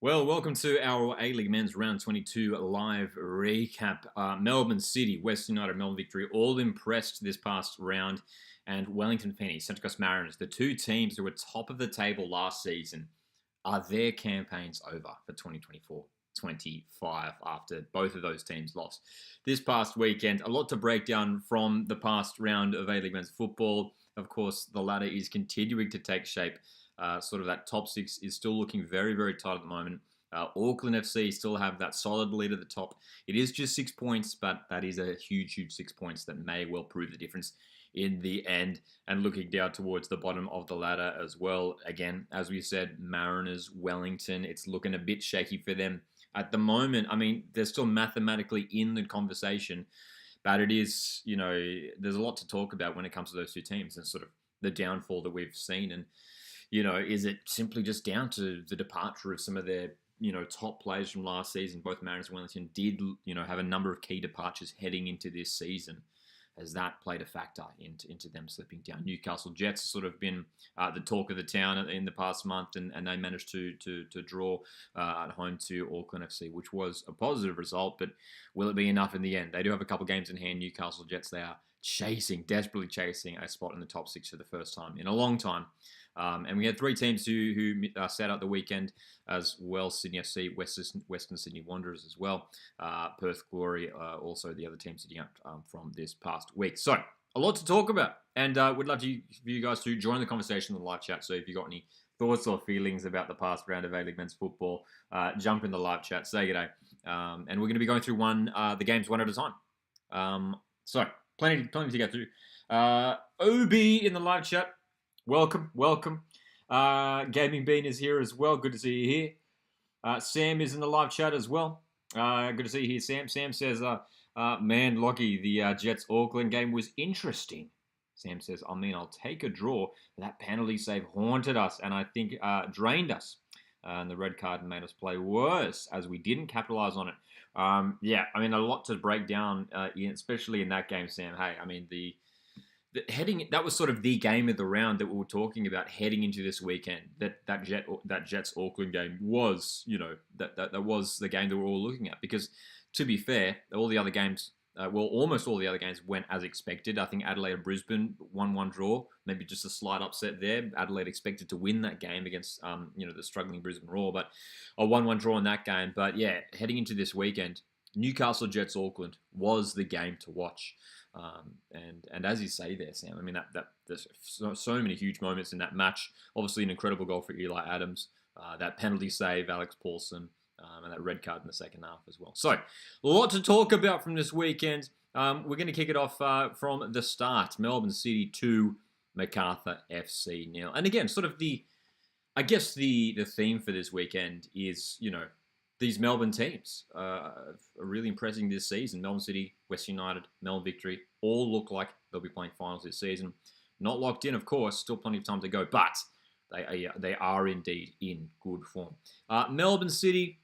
Well, welcome to our A-League Men's Round 22 live recap. Melbourne City, West United, Melbourne Victory, all impressed this past round. And Wellington Phoenix, Central Coast Mariners, the two teams who were top of the table last season, are their campaigns over for 2024-25 after both of those teams lost this past weekend. A lot to break down from the past round of A-League Men's football. Of course, the ladder is continuing to take shape. Sort of that top six is still looking very, very tight at the moment. Auckland FC still have that solid lead at the top. It is just 6 points, but that is a huge, huge 6 points that may well prove the difference in the end. And looking down towards the bottom of the ladder as well. Again, as we said, Mariners, Wellington, it's looking a bit shaky for them at the moment. I mean, they're still mathematically in the conversation, but it is, there's a lot to talk about when it comes to those two teams and sort of the downfall that we've seen. And is it simply just down to the departure of some of their, top players from last season? Both Mariners and Wellington did, have a number of key departures heading into this season. Has that played a factor into them slipping down? Newcastle Jets have sort of been the talk of the town in the past month, and they managed to draw at home to Auckland FC, which was a positive result, but will it be enough in the end? They do have a couple games in hand, Newcastle Jets. They are desperately chasing a spot in the top six for the first time in a long time. And we had three teams who sat out the weekend as well: Sydney FC, Western Sydney Wanderers as well, Perth Glory, also the other team sitting out from this past week. So a lot to talk about, and we'd love for you guys to join the conversation in the live chat. So if you've got any thoughts or feelings about the past round of A-League Men's football, jump in the live chat, say g'day, and we're going to be going through the games one at a time. So plenty to get through. OB in the live chat. Welcome. Gaming Bean is here as well. Good to see you here. Sam is in the live chat as well. Good to see you here, Sam. Sam says, man, Lockie, the Jets-Auckland game was interesting. Sam says, I'll take a draw. That penalty save haunted us and I think drained us. And the red card made us play worse as we didn't capitalize on it. A lot to break down, especially in that game, Sam. Hey, that was sort of the game of the round that we were talking about heading into this weekend. That Jets Auckland game was, that was the game that we're all looking at. Because to be fair, all the other games, almost all the other games went as expected. I think Adelaide and Brisbane 1-1 draw, maybe just a slight upset there. Adelaide expected to win that game against, the struggling Brisbane Roar, but a 1-1 draw in that game. But yeah, heading into this weekend, Newcastle Jets Auckland was the game to watch. And as you say there, Sam, there's so many huge moments in that match. Obviously, an incredible goal for Eli Adams, that penalty save, Alex Paulson, and that red card in the second half as well. So, a lot to talk about from this weekend. We're going to kick it off from the start. Melbourne City 2, Macarthur FC 0. And again, sort of the theme for this weekend is, these Melbourne teams are really impressing this season. Melbourne City, West United, Melbourne Victory all look like they'll be playing finals this season. Not locked in, of course. Still plenty of time to go, but they are indeed in good form. Melbourne City,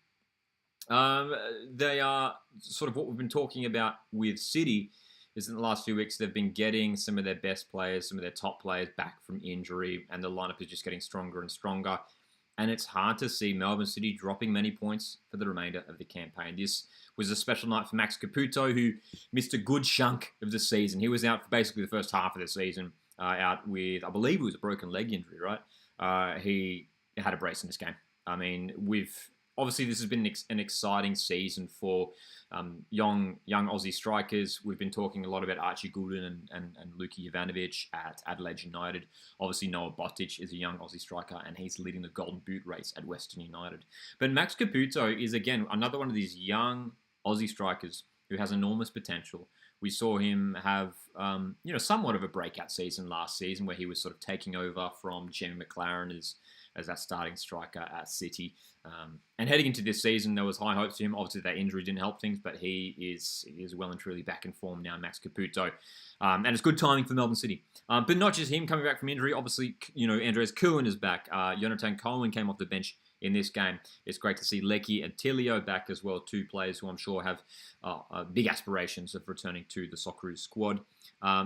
they are sort of what we've been talking about with City is in the last few weeks they've been getting some of their best players, some of their top players back from injury, and the lineup is just getting stronger and stronger. And it's hard to see Melbourne City dropping many points for the remainder of the campaign. This was a special night for Max Caputo, who missed a good chunk of the season. He was out for basically the first half of the season, out with, I believe it was a broken leg injury, right? He had a brace in this game. Obviously, this has been an exciting season for young Aussie strikers. We've been talking a lot about Archie Goulden and Luki Ivanovic at Adelaide United. Obviously, Noah Botic is a young Aussie striker, and he's leading the Golden Boot race at Western United. But Max Caputo is, again, another one of these young Aussie strikers who has enormous potential. We saw him have, somewhat of a breakout season last season where he was sort of taking over from Jamie McLaren as that starting striker at City. And heading into this season, there was high hopes for him. Obviously, that injury didn't help things, but he is well and truly back in form now, Max Caputo. And it's good timing for Melbourne City. But not just him coming back from injury. Obviously, Andreas Kuhn is back. Jonathan Cohen came off the bench in this game. It's great to see Lecky and Tilio back as well, two players who I'm sure have big aspirations of returning to the Socceroos squad.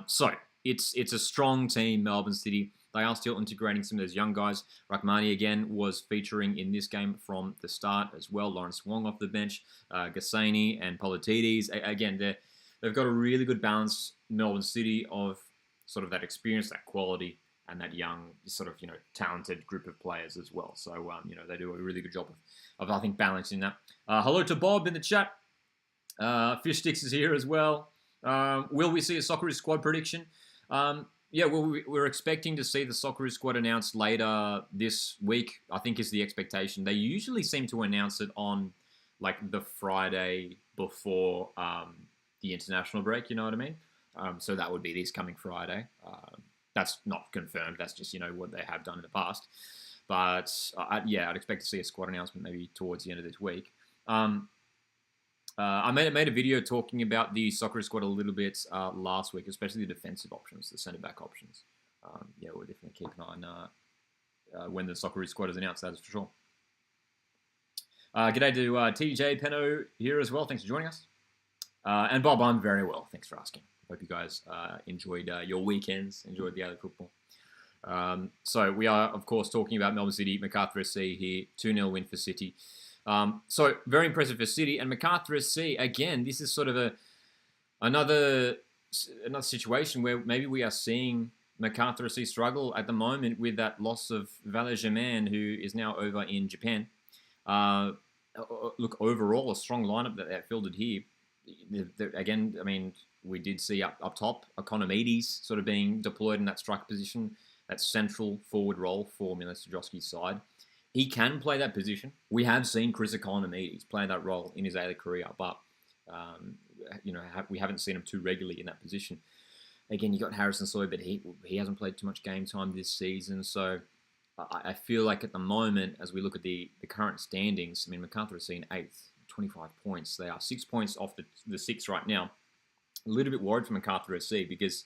So it's a strong team, Melbourne City. they are still integrating some of those young guys. Rahmani, again, was featuring in this game from the start as well. Lawrence Wong off the bench, Gassani and Politides. Again, they've got a really good balance, Melbourne City, of sort of that experience, that quality, and that young, sort of, talented group of players as well. So, they do a really good job of I think, balancing that. Hello to Bob in the chat. Fish Sticks is here as well. Will we see a Socceroos squad prediction? Yeah, well, we're expecting to see the Socceroos squad announced later this week, I think is the expectation. They usually seem to announce it on, like, the Friday before the international break, you know what I mean? So that would be this coming Friday. That's not confirmed. That's just, what they have done in the past. But, yeah, I'd expect to see a squad announcement maybe towards the end of this week. I made a video talking about the Socceroos squad a little bit last week, especially the defensive options, the centre-back options. Yeah, we'll definitely keep an eye on when the Socceroos squad is announced, that is for sure. G'day to TJ Penno here as well. Thanks for joining us. And Bob, I'm very well. Thanks for asking. Hope you guys enjoyed your weekends, enjoyed the A-League football. So we are, of course, talking about Melbourne City, Macarthur SC here, 2-0 win for City. So very impressive for City and Macarthur SC. Again, this is sort of another situation where maybe we are seeing Macarthur SC struggle at the moment with that loss of Valer-Germain, who is now over in Japan. Look, overall, a strong lineup that they fielded here. Again, I mean, we did see up top, Economides sort of being deployed in that striker position, that central forward role for Milos Sadrowski's side. He can play that position. We have seen Chris Economides play that role in his A-League career, but we haven't seen him too regularly in that position. Again, you got Harrison Soy, but he hasn't played too much game time this season. So I feel like at the moment, as we look at the current standings, I mean, Macarthur is in 8th, 25 points. They are 6 points off the 6th right now. A little bit worried for Macarthur SC because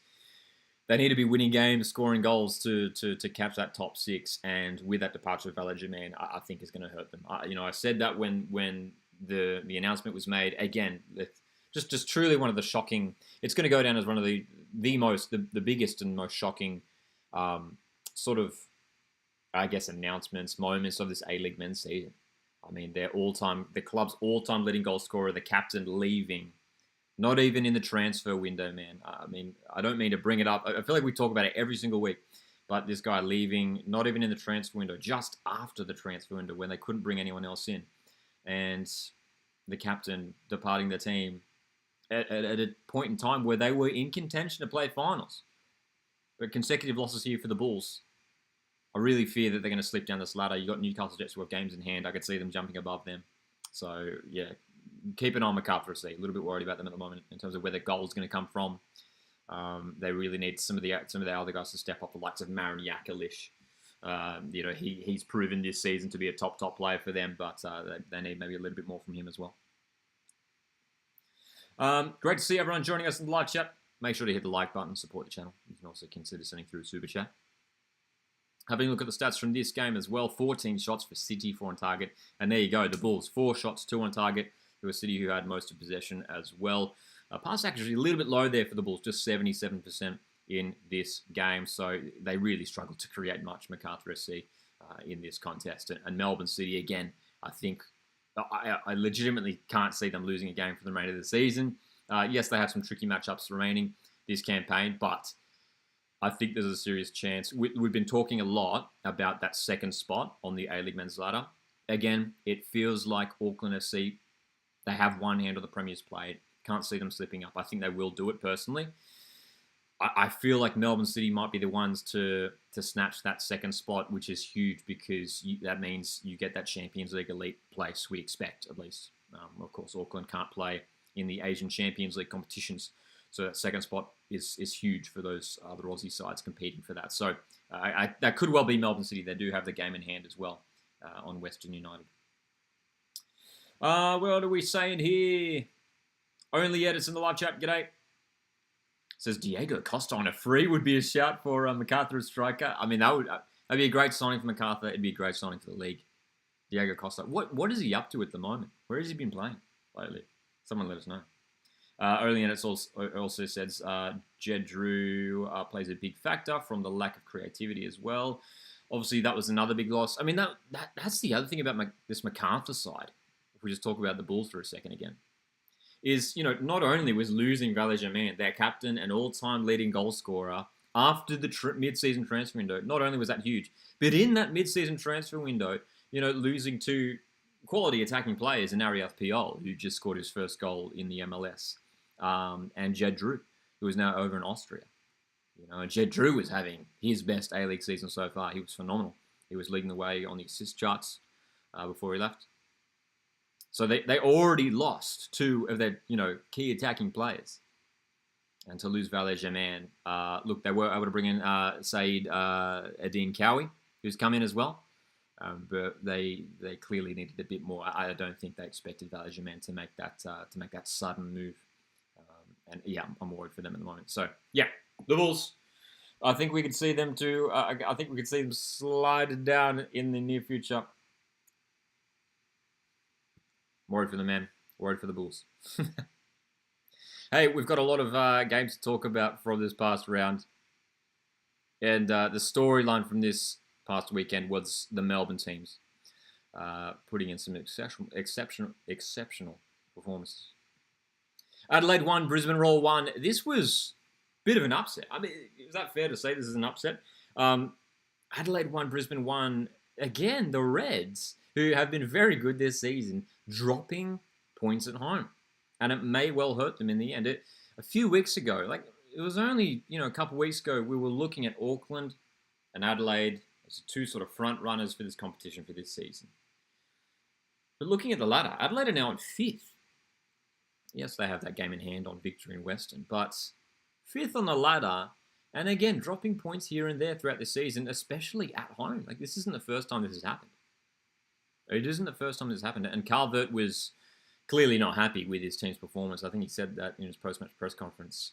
they need to be winning games, scoring goals to catch that top 6. And with that departure of Valer-Germain, I think is going to hurt them. I said that when the announcement was made. Again, just truly one of the shocking. It's going to go down as one of the biggest and most shocking sort of, I guess, announcements, moments of this A-League men's season. I mean, the club's all-time leading goal scorer, the captain, leaving. Not even in the transfer window, man. I mean, I don't mean to bring it up. I feel like we talk about it every single week. But this guy leaving, not even in the transfer window, just after the transfer window when they couldn't bring anyone else in. And the captain departing the team at a point in time where they were in contention to play finals. But consecutive losses here for the Bulls. I really fear that they're going to slip down this ladder. You got Newcastle Jets who have games in hand. I could see them jumping above them. So, yeah. Keep an eye on Macarthur SC. A little bit worried about them at the moment in terms of where their goal is going to come from. They really need some of the other guys to step up, the likes of Marin Jakalic. He's proven this season to be a top player for them, but they need maybe a little bit more from him as well. Great to see everyone joining us in the live chat. Make sure to hit the like button, support the channel. You can also consider sending through a super chat. Having a look at the stats from this game as well. 14 shots for City, 4 on target. And there you go, the Bulls. 4 shots, 2 on target. To a City who had most of possession as well. Pass accuracy a little bit low there for the Bulls, just 77% in this game. So they really struggled to create much, Macarthur SC, in this contest. And Melbourne City, again, I think I legitimately can't see them losing a game for the remainder of the season. Yes, they have some tricky matchups remaining this campaign, but I think there's a serious chance. We've been talking a lot about that second spot on the A-League men's ladder. Again, it feels like Auckland FC, they have one hand on the Premier's plate. Can't see them slipping up. I think they will do it personally. I feel like Melbourne City might be the ones to snatch that second spot, which is huge because that means you get that Champions League elite place we expect, at least. Of course, Auckland can't play in the Asian Champions League competitions. So that second spot is huge for those other Aussie sides competing for that. So that could well be Melbourne City. They do have the game in hand as well on Western United. What are we saying here? Only Edits in the live chat. G'day. Says Diego Costa on a free would be a shout for Macarthur as striker. I mean, that'd be a great signing for Macarthur. It'd be a great signing for the league. Diego Costa. What is he up to at the moment? Where has he been playing lately? Someone let us know. Early in it also says Jed Drew plays a big factor from the lack of creativity as well. Obviously, that was another big loss. I mean, that's the other thing about this MacArthur side. If we just talk about the Bulls for a second again, is not only was losing Valer-Germain, their captain and all-time leading goal scorer, after the mid-season transfer window, not only was that huge, but in that mid-season transfer window, losing two quality attacking players in Ariath Piol, who just scored his first goal in the MLS, and Jed Drew, who is now over in Austria. And Jed Drew was having his best A-League season so far. He was phenomenal. He was leading the way on the assist charts before he left. So they already lost two of their key attacking players. And to lose Valer-Germain, look, they were able to bring in Saeed Adine Cowie, who's come in as well. But they clearly needed a bit more. I don't think they expected Valer-Germain to make that sudden move. And yeah, I'm worried for them at the moment. So yeah, the Bulls. I think we could see them too. I think we could see them slide down in the near future. Worried for the man. Worried for the Bulls. Hey, we've got a lot of games to talk about from this past round. And the storyline from this past weekend was the Melbourne teams putting in some exceptional performances. Adelaide won, Brisbane Roar won. This was a bit of an upset. I mean, is that fair to say this is an upset? Adelaide won, Brisbane won. Again, the Reds, who have been very good this season, dropping points at home. And it may well hurt them in the end. A few weeks ago, it was only, a couple of weeks ago, we were looking at Auckland and Adelaide as two sort of front runners for this competition for this season. But looking at the ladder, Adelaide are now in 5th. Yes, they have that game in hand on Victory and Western, but 5th on the ladder, and again, dropping points here and there throughout the season, especially at home. This isn't the first time this has happened. It isn't the first time this has happened, and Carl Vert was clearly not happy with his team's performance. I think he said that in his post-match press conference,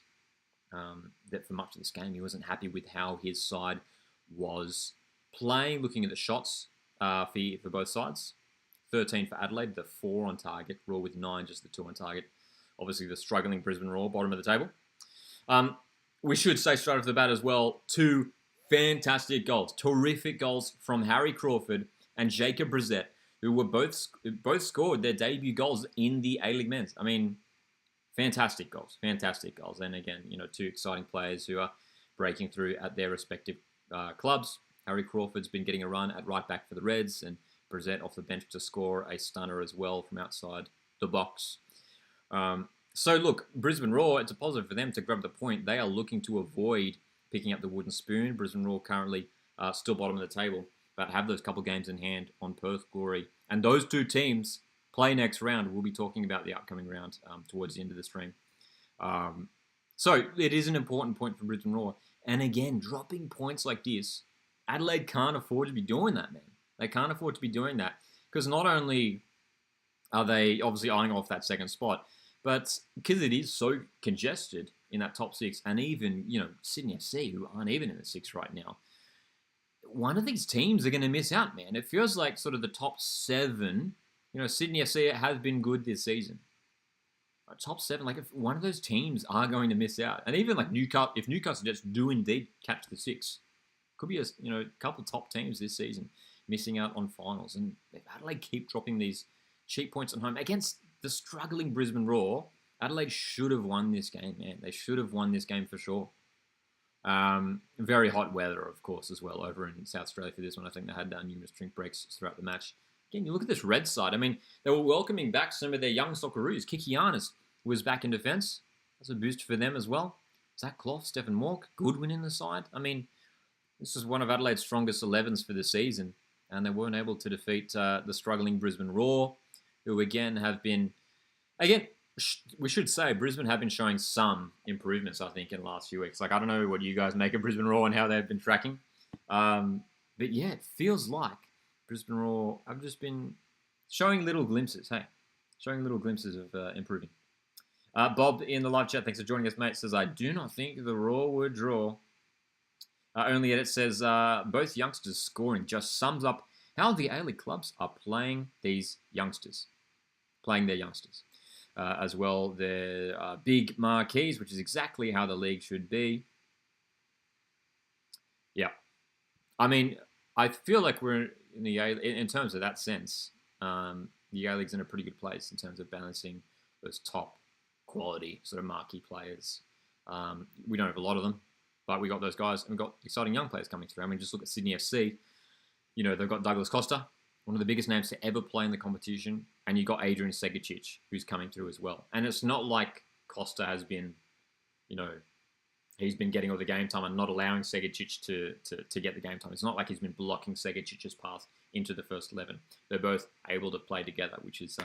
that for much of this game, he wasn't happy with how his side was playing, looking at the shots for both sides. 13 for Adelaide, the 4 on target. Raw with 9, just the 2 on target. Obviously, the struggling Brisbane Roar, bottom of the table. We should say straight off the bat as well, 2 fantastic goals. Terrific goals from Harry Crawford and Jacob Brissett, who were both scored their debut goals in the A-League Men's. I mean, fantastic goals. And again, 2 exciting players who are breaking through at their respective clubs. Harry Crawford's been getting a run at right back for the Reds, and Brissett off the bench to score a stunner as well from outside the box. So look, Brisbane Roar, it's a positive for them to grab the point. They are looking to avoid picking up the wooden spoon. Brisbane Roar currently still bottom of the table, but have those couple games in hand on Perth Glory. And those 2 teams play next round. We'll be talking about the upcoming round towards the end of the stream. So it is an important point for Brisbane Roar. And again, dropping points like this, Adelaide can't afford to be doing that, man. They can't afford to be doing that. Because not only are they obviously eyeing off that second spot, but because it is so congested in that top 6, and even, Sydney FC, who aren't even in the 6 right now, one of these teams are going to miss out, man. It feels like sort of the top 7, Sydney FC has been good this season. Top 7, if one of those teams are going to miss out. And even Newcastle, if Newcastle just do indeed catch the 6, could be a couple top teams this season missing out on finals. And Adelaide keep dropping these cheap points at home against the struggling Brisbane Roar. Adelaide should have won this game, man. They should have won this game for sure. Very hot weather, of course, as well over in South Australia for this one. I think they had numerous drink breaks throughout the match. Again, you look at this Red side. I mean, they were welcoming back some of their young Socceroos. Kikianis was back in defence. That's a boost for them as well. Zach Clough, Stephen Mork, Goodwin in the side. I mean, this is one of Adelaide's strongest 11s for the season, and they weren't able to defeat the struggling Brisbane Roar, who again have been, we should say Brisbane have been showing some improvements, I think, in the last few weeks. I don't know what you guys make of Brisbane Roar and how they've been tracking. But yeah, it feels like Brisbane Roar have just been showing little glimpses, of improving. Bob in the live chat, thanks for joining us, mate, says, I do not think the Roar would draw. Only Edit says, both youngsters scoring just sums up how the A-League clubs are playing their youngsters. as well. They're big marquees, which is exactly how the league should be. Yeah. I mean, I feel like we're in the in terms of that sense. The A League's in a pretty good place in terms of balancing those top quality sort of marquee players. We don't have a lot of them, but we got those guys, and we've got exciting young players coming through. I mean, just look at Sydney FC. You know, they've got Douglas Costa, one of the biggest names to ever play in the competition, and you've got Adrian Segicic, who's coming through as well. And it's not like Costa has been, you know, he's been getting all the game time and not allowing Segicic to get the game time. It's not like he's been blocking Segicic's pass into the first 11. They're both able to play together, which is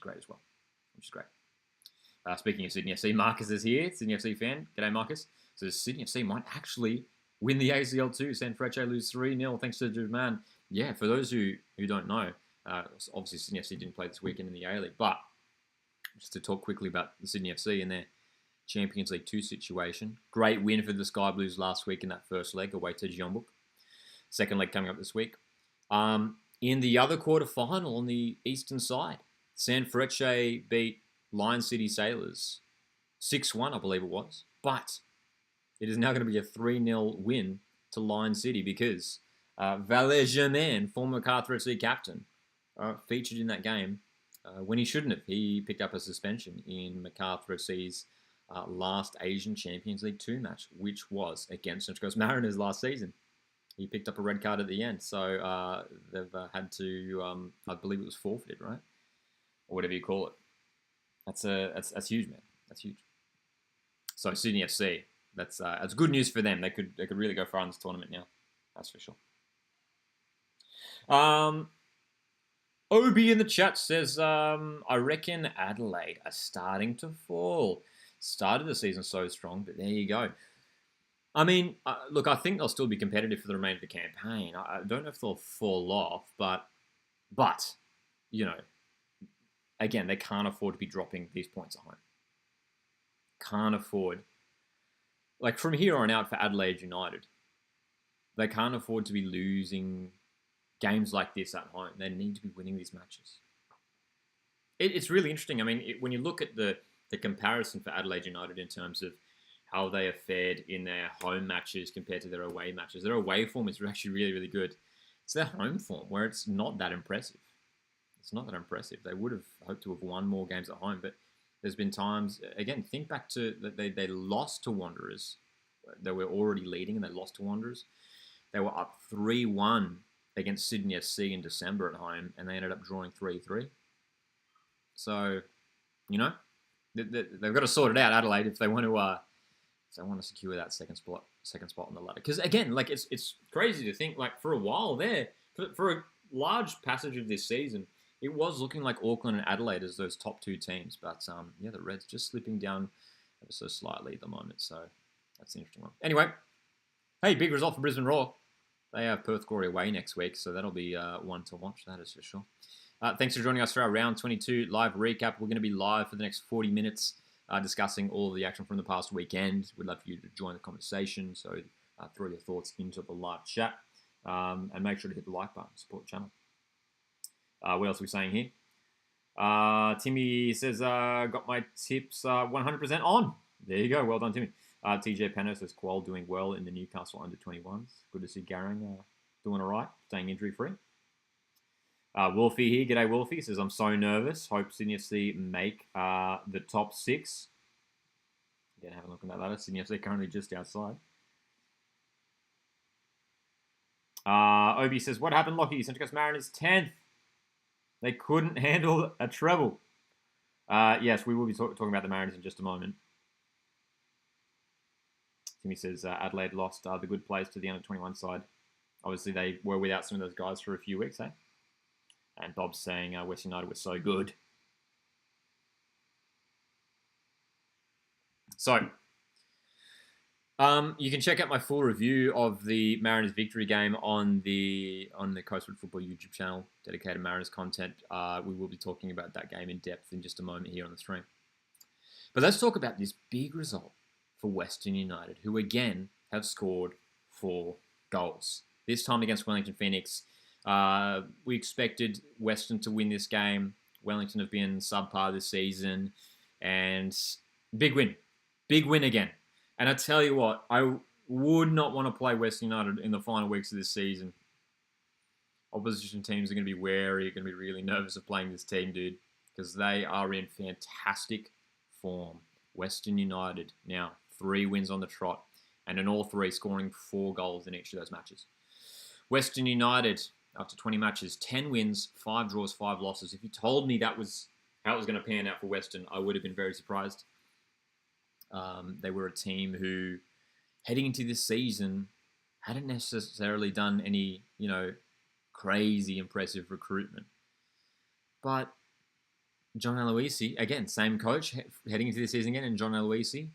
great as well. Which is great. Speaking of Sydney FC, Marcus is here, Sydney FC fan. G'day, Marcus. So Sydney FC might actually win the ACL too. Sanfrecce lose 3-0 thanks to Jerman. Yeah, for those who don't know, obviously Sydney FC didn't play this weekend in the A-League, but just to talk quickly about the Sydney FC and their Champions League 2 situation. Great win for the Sky Blues last week in that first leg away to Jeonbuk. Second leg coming up this week. In the other quarterfinal on the eastern side, Sanfrecce beat Lion City Sailors 6-1, I believe it was. But it is now going to be a 3-0 win to Lion City because Valer Germain, former Macarthur FC captain, featured in that game when he shouldn't have. He picked up a suspension in Macarthur FC's last Asian Champions League 2 match, which was against Central Coast Mariners last season. He picked up a red card at the end, so they've had to, I believe it was forfeited, right? Or whatever you call it. That's huge, man. That's huge. So Sydney FC, that's good news for them. They could really go far in this tournament now. That's for sure. Obi in the chat says, I reckon Adelaide are starting to fall. Started the season so strong, but there you go. I mean, look, I think they'll still be competitive for the remainder of the campaign. I don't know if they'll fall off, but you know, again, they can't afford to be dropping these points at home. Can't afford. Like, from here on out for Adelaide United, they can't afford to be losing games like this at home. They need to be winning these matches. It's really interesting. I mean, when you look at the comparison for Adelaide United in terms of how they have fared in their home matches compared to their away matches, their away form is actually really, really good. It's their home form where it's not that impressive. It's not that impressive. They would have hoped to have won more games at home, but there's been times, again, think back to that they lost to Wanderers. They were already leading and they lost to Wanderers. They were up 3-1 against Sydney FC in December at home, and they ended up drawing 3-3. So, you know, they've got to sort it out, Adelaide, if they want to secure that second spot on the ladder. Because again, like it's crazy to think, like, for a while there, for a large passage of this season, it was looking like Auckland and Adelaide as those top two teams. But yeah, the Reds just slipping down ever so slightly at the moment. So that's an interesting one. Anyway, hey, big result for Brisbane Roar. They have Perth Glory away next week, so that'll be one to watch. That is for sure. Thanks for joining us for our round 22 live recap. We're going to be live for the next 40 minutes discussing all of the action from the past weekend. We'd love for you to join the conversation, so throw your thoughts into the live chat. And make sure to hit the like button, support the channel. What else are we saying here? Timmy says, got my tips 100% on. There you go. Well done, Timmy. TJ Penner says, Qual doing well in the Newcastle under-21s. Good to see Garang doing all right, staying injury-free. Wolfie here. G'day, Wolfie. Says, I'm so nervous. Hope Sydney FC make the top 6. Again, have a look at that ladder. Sydney FC currently just outside. Obi says, what happened, Lockie? Central Coast Mariners 10th. They couldn't handle a treble. Yes, we will be talking about the Mariners in just a moment. Timmy says, Adelaide lost the good players to the under-21 side. Obviously, they were without some of those guys for a few weeks, eh? And Bob's saying West United was so good. So, you can check out my full review of the Mariners victory game on the Coastwood Football YouTube channel, dedicated Mariners content. We will be talking about that game in depth in just a moment here on the stream. But let's talk about this big result for Western United, who again have scored 4 goals. This time against Wellington Phoenix. We expected Western to win this game. Wellington have been subpar this season. And big win again. And I tell you what, I would not want to play Western United in the final weeks of this season. Opposition teams are going to be wary, going to be really nervous of playing this team, dude, because they are in fantastic form. Western United now 3 wins on the trot, and in all 3 scoring 4 goals in each of those matches. Western United, after 20 matches, 10 wins, 5 draws, 5 losses. If you told me that was how it was going to pan out for Western, I would have been very surprised. They were a team who, heading into this season, hadn't necessarily done any, crazy impressive recruitment. But John Aloisi, again, same coach heading into this season again, and John Aloisi,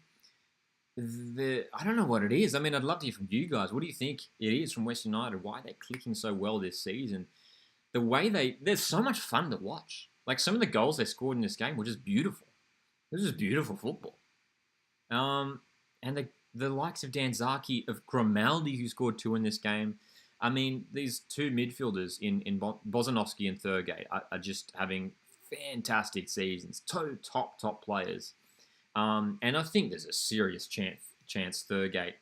I don't know what it is. I mean, I'd love to hear from you guys. What do you think it is from West United? Why they're clicking so well this season? The way they're so much fun to watch. Like, some of the goals they scored in this game were just beautiful. This is beautiful football. And the likes of Danzaki, of Grimaldi, who scored 2 in this game. I mean, these 2 midfielders in Bozanovsky and Thurgate are just having fantastic seasons. 2 top players. And I think there's a serious chance Thurgate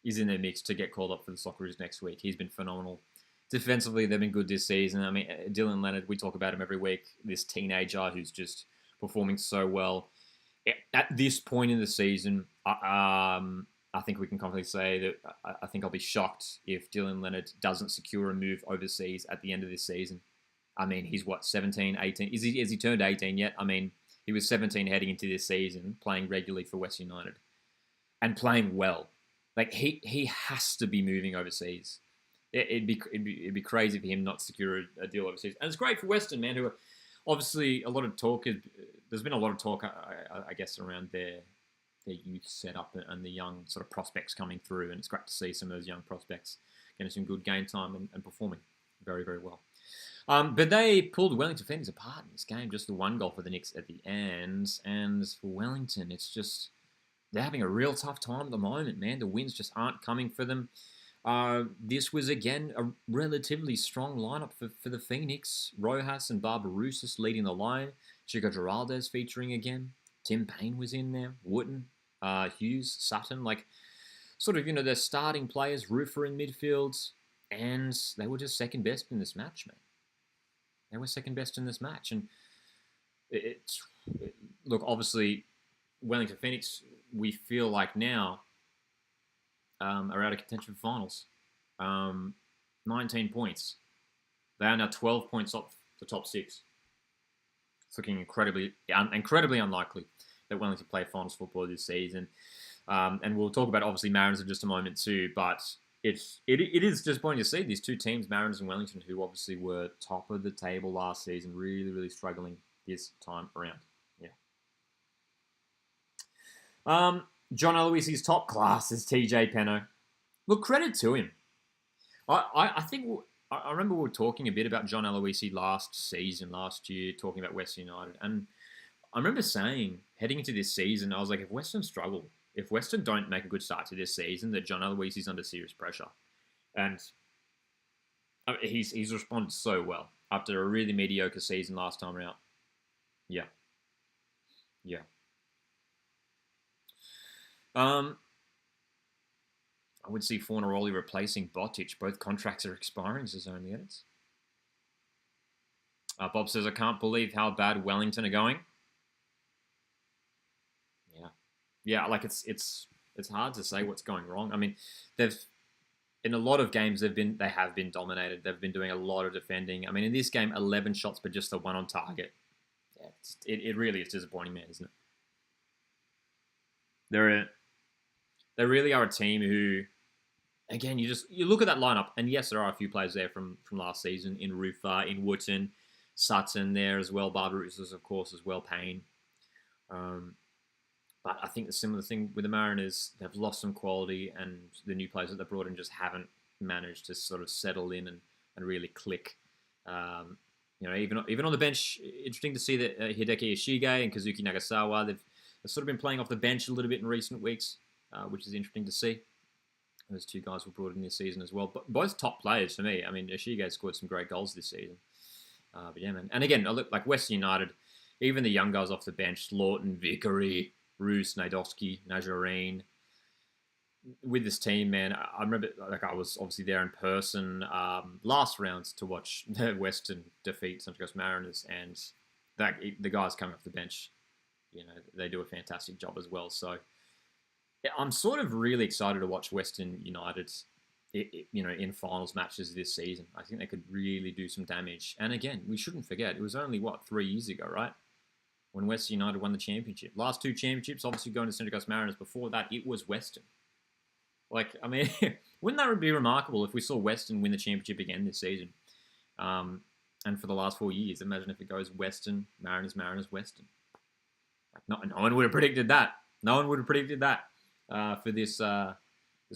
is in their mix to get called up for the Socceroos next week. He's been phenomenal. Defensively, they've been good this season. I mean, Dylan Leonard, we talk about him every week. This teenager who's just performing so well. At this point in the season, I think we can confidently say that I think I'll be shocked if Dylan Leonard doesn't secure a move overseas at the end of this season. I mean, he's 17, 18? Has he turned 18 yet? I mean, he was 17 heading into this season, playing regularly for West United and playing well. Like, he has to be moving overseas. It'd be crazy for him not to secure a deal overseas. And it's great for Western, man, who are obviously a lot of talk. There's been a lot of talk, I guess, around their youth setup and the young sort of prospects coming through. And it's great to see some of those young prospects getting some good game time and performing very, very well. But they pulled Wellington Phoenix apart in this game. Just the 1 goal for the Knicks at the end. And for Wellington, it's just, they're having a real tough time at the moment, man. The wins just aren't coming for them. This was, again, a relatively strong lineup for the Phoenix. Rojas and Barbarouses leading the line. Chico Giraldes featuring again. Tim Payne was in there. Wooten, Hughes, Sutton. Like, sort of, their starting players. Roofer in midfield. And they were just second best in this match, man. They were second best in this match. And look, obviously, Wellington Phoenix, we feel like now, are out of contention for finals. 19 points. They are now 12 points off the top 6. It's looking incredibly unlikely that Wellington play finals football this season. And we'll talk about, obviously, Mariners in just a moment too. But it is disappointing to see these 2 teams, Mariners and Wellington, who obviously were top of the table last season, really, really struggling this time around. Yeah. John Aloisi's top class is TJ Penno. Look, credit to him. I think I remember we were talking a bit about John Aloisi last year, talking about Western United. And I remember saying, heading into this season, I was like, if Western struggle, if Western don't make a good start to this season, that John Aloisi's under serious pressure. And he's responded so well after a really mediocre season last time around. Yeah. I would see Fornaroli replacing Botic. Both contracts are expiring, says Only Edits. Bob says, I can't believe how bad Wellington are going. Yeah, like it's hard to say what's going wrong. I mean, in a lot of games they have been dominated. They've been doing a lot of defending. I mean, in this game, 11 shots, but just the 1 on target. Yeah, it really is disappointing, man, isn't it? They really are a team who, again, you look at that lineup, and yes, there are a few players there from last season in Rufa, in Wooten, Sutton there as well, Barbarouses, of course, as well, Payne. But I think the similar thing with the Mariners, they've lost some quality, and the new players that they brought in just haven't managed to sort of settle in and really click. Even on the bench, interesting to see that Hideki Ishige and Kazuki Nagasawa, they've sort of been playing off the bench a little bit in recent weeks, which is interesting to see. Those 2 guys were brought in this season as well. But both top players for me. I mean, Ishige scored some great goals this season. But yeah, man. And again, I look like Western United. Even the young guys off the bench, Lawton, Vickery, Roos, Nadowski, Najarine. With this team, man, I remember I was obviously there in person last rounds to watch the Western defeat Central Coast Mariners, and the guys coming off the bench, they do a fantastic job as well. So I'm sort of really excited to watch Western United, in finals matches this season. I think they could really do some damage. And again, we shouldn't forget, it was only, 3 years ago, right? When Western United won the championship. Last 2 championships, obviously going to Central Coast Mariners. Before that, it was Western. Wouldn't that be remarkable if we saw Western win the championship again this season? And for the last 4 years, imagine if it goes Western, Mariners, Mariners, Western. No one would have predicted that. No one would have predicted that for this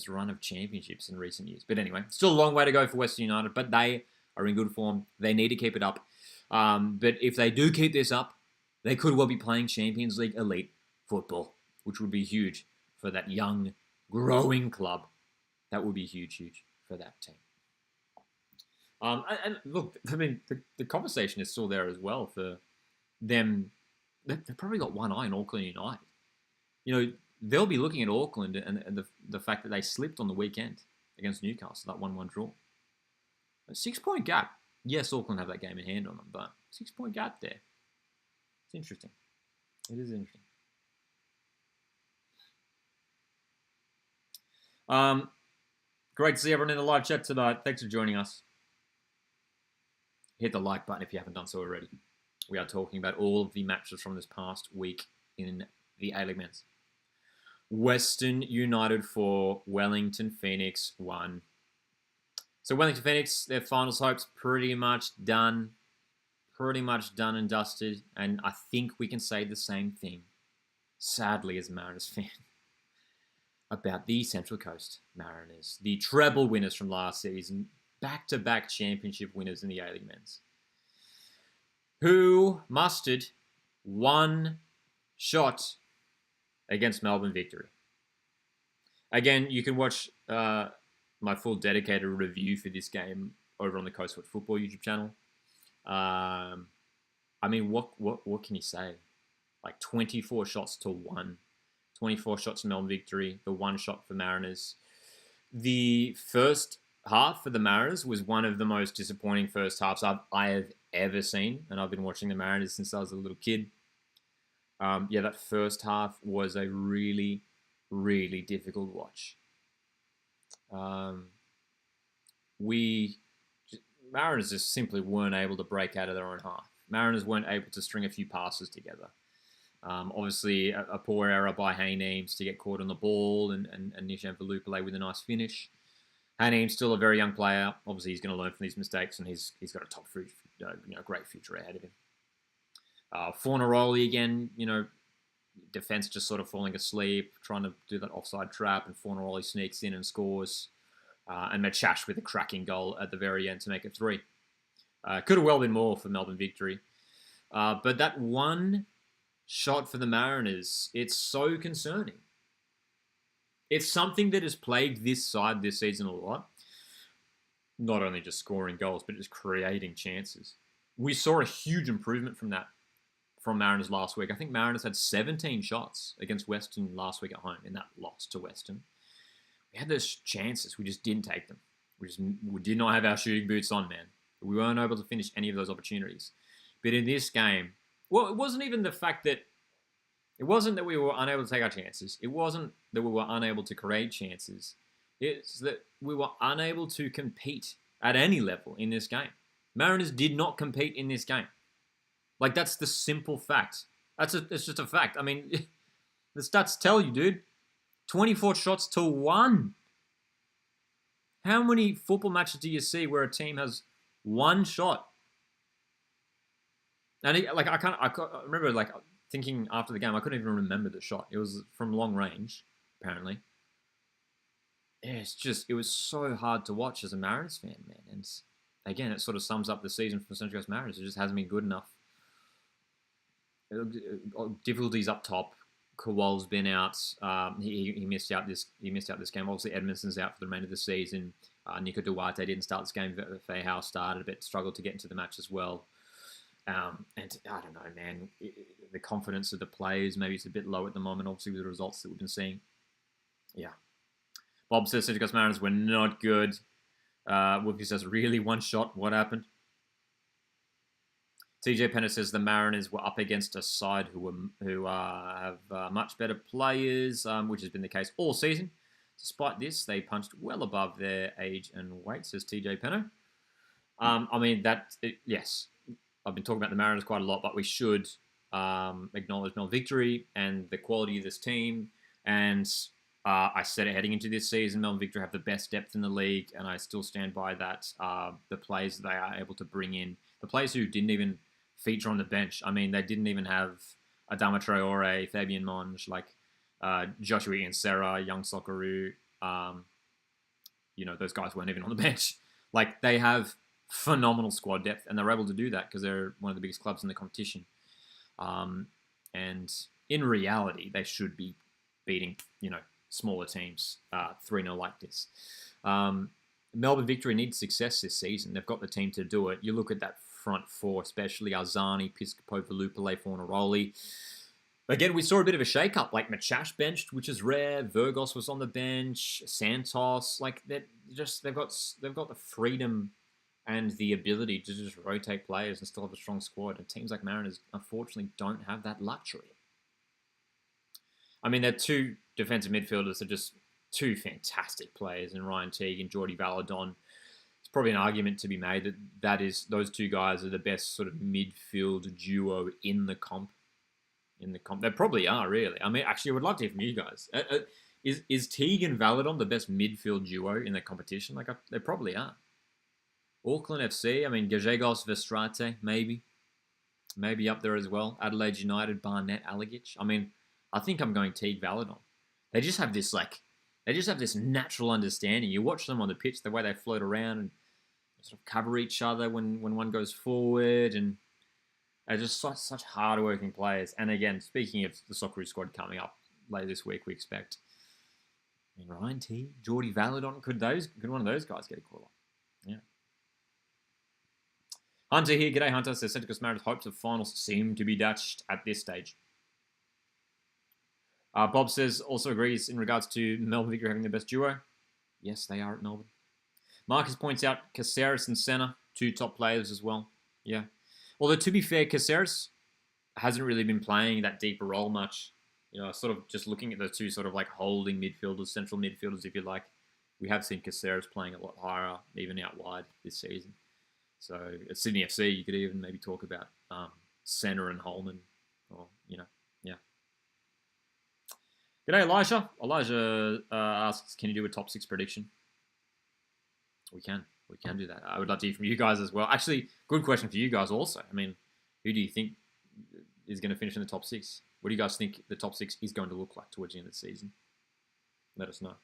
run of championships in recent years. But anyway, still a long way to go for Western United, but they are in good form. They need to keep it up. But if they do keep this up, they could well be playing Champions League elite football, which would be huge for that young, growing club. That would be huge for that team. And look, the conversation is still there as well for them. They've probably got one eye on Auckland United. They'll be looking at Auckland and the fact that they slipped on the weekend against Newcastle, that 1-1 draw. A 6-point gap. Yes, Auckland have that game in hand on them, but 6-point gap there. It's interesting. It is interesting. Great to see everyone in the live chat tonight. Thanks for joining us. Hit the like button if you haven't done so already. We are talking about all of the matches from this past week in the A-League Men's. Western United 4, Wellington Phoenix 1. So Wellington Phoenix, their finals hopes pretty much done. Pretty much done and dusted. And I think we can say the same thing, sadly, as a Mariners fan, about the Central Coast Mariners. The treble winners from last season. Back-to-back championship winners in the A-League Men's. Who mustered one shot against Melbourne Victory. Again, you can watch my full dedicated review for this game over on the Coastfoot Football YouTube channel. What can you say? 24 shots to 1. 24 shots for Melbourne Victory, the 1 shot for Mariners. The first half for the Mariners was one of the most disappointing first halves I have ever seen, and I've been watching the Mariners since I was a little kid. That first half was a really, really difficult watch. Mariners just simply weren't able to break out of their own half. Mariners weren't able to string a few passes together. Obviously, a poor error by Hayneems to get caught on the ball, and Nishan Velupillay with a nice finish. Hayneem's still a very young player. Obviously, he's going to learn from these mistakes, and he's got a great future ahead of him. Fornaroli again, defense just sort of falling asleep, trying to do that offside trap, and Fornaroli sneaks in and scores. And Machash with a cracking goal at the very end to make it 3. Could have well been more for Melbourne Victory. But that one shot for the Mariners, it's so concerning. It's something that has plagued this side this season a lot. Not only just scoring goals, but just creating chances. We saw a huge improvement from Mariners last week. I think Mariners had 17 shots against Western last week at home in that loss to Western. We had those chances. We just didn't take them. We did not have our shooting boots on, man. We weren't able to finish any of those opportunities. But in this game, it wasn't even the fact that it wasn't that we were unable to take our chances. It wasn't that we were unable to create chances. It's that we were unable to compete at any level in this game. Mariners did not compete in this game. That's the simple fact. It's just a fact. I mean, the stats tell you, dude. 24 shots to 1. How many football matches do you see where a team has 1 shot? And I remember thinking after the game, I couldn't even remember the shot. It was from long range, apparently. Yeah, it was so hard to watch as a Mariners fan, man. And again, it sort of sums up the season for the Central Coast Mariners. It just hasn't been good enough. Difficulties up top. Kowal's been out. He missed out this game. Obviously, Edmondson's out for the remainder of the season. Nico Duarte didn't start this game. Fairhouse started a bit, struggled to get into the match as well. And I don't know, man. The confidence of the players, maybe it's a bit low at the moment, obviously, with the results that we've been seeing. Yeah. Bob says Central Coast Mariners were not good. Whoopi says, really, one shot? What happened? TJ Penner says the Mariners were up against a side who have much better players, which has been the case all season. Despite this, they punched well above their age and weight, says TJ Penner. I mean, yes, I've been talking about the Mariners quite a lot, but we should acknowledge Melbourne Victory and the quality of this team. And I said it heading into this season, Melbourne Victory have the best depth in the league, and I still stand by that. The players they are able to bring in, the players who didn't even feature on the bench. I mean, they didn't even have Adama Traore, Fabian Monge, like Joshua Ian Serra, Young Socceroo. Those guys weren't even on the bench. Like, they have phenomenal squad depth, and they're able to do that because they're one of the biggest clubs in the competition. And in reality, they should be beating, smaller teams 3-0 like this. Melbourne Victory needs success this season. They've got the team to do it. You look at that front four, especially Arzani, Piscopo, Valupale, Fornaroli. Again, we saw a bit of a shake-up. Like, Machash benched, which is rare. Virgos was on the bench. Santos. Like, they've got the freedom and the ability to just rotate players and still have a strong squad. And teams like Mariners, unfortunately, don't have that luxury. I mean, they're two defensive midfielders that are just two fantastic players in Ryan Teague and Jordi Valadon. It's probably an argument to be made that those two guys are the best sort of midfield duo in the comp. They probably are, really. I mean, actually, I would love to hear from you guys. Is Teague and Valadon the best midfield duo in the competition? Like, they probably are. Auckland FC, I mean, Gajegos, Vestrate, maybe up there as well. Adelaide United, Barnett, Alagic. I mean, I think I'm going Teague, Valadon. They just have this natural understanding. You watch them on the pitch, the way they float around and sort of cover each other when one goes forward, and they're just such hard-working players. And again, speaking of the Socceroos squad coming up later this week, we expect Ryan Teague, Jordi Valadon. Could one of those guys get a call up? Yeah. Hunter here. G'day, Hunter. Says Central Coast Mariners' hopes of finals seem to be dashed at this stage. Bob says also agrees in regards to Melbourne Victory having the best duo. Yes, they are at Melbourne. Marcus points out Caceres and Senna, two top players as well. Yeah. Although, to be fair, Caceres hasn't really been playing that deeper role much. Sort of just looking at the two sort of like holding midfielders, central midfielders, if you like. We have seen Caceres playing a lot higher, even out wide this season. So at Sydney FC, you could even maybe talk about Senna and Holman, or yeah. G'day, Elijah. Elijah asks, can you do a top 6 prediction? We can do that. I would love to hear from you guys as well. Actually, good question for you guys also. I mean, who do you think is going to finish in the top 6? What do you guys think the top 6 is going to look like towards the end of the season? Let us know.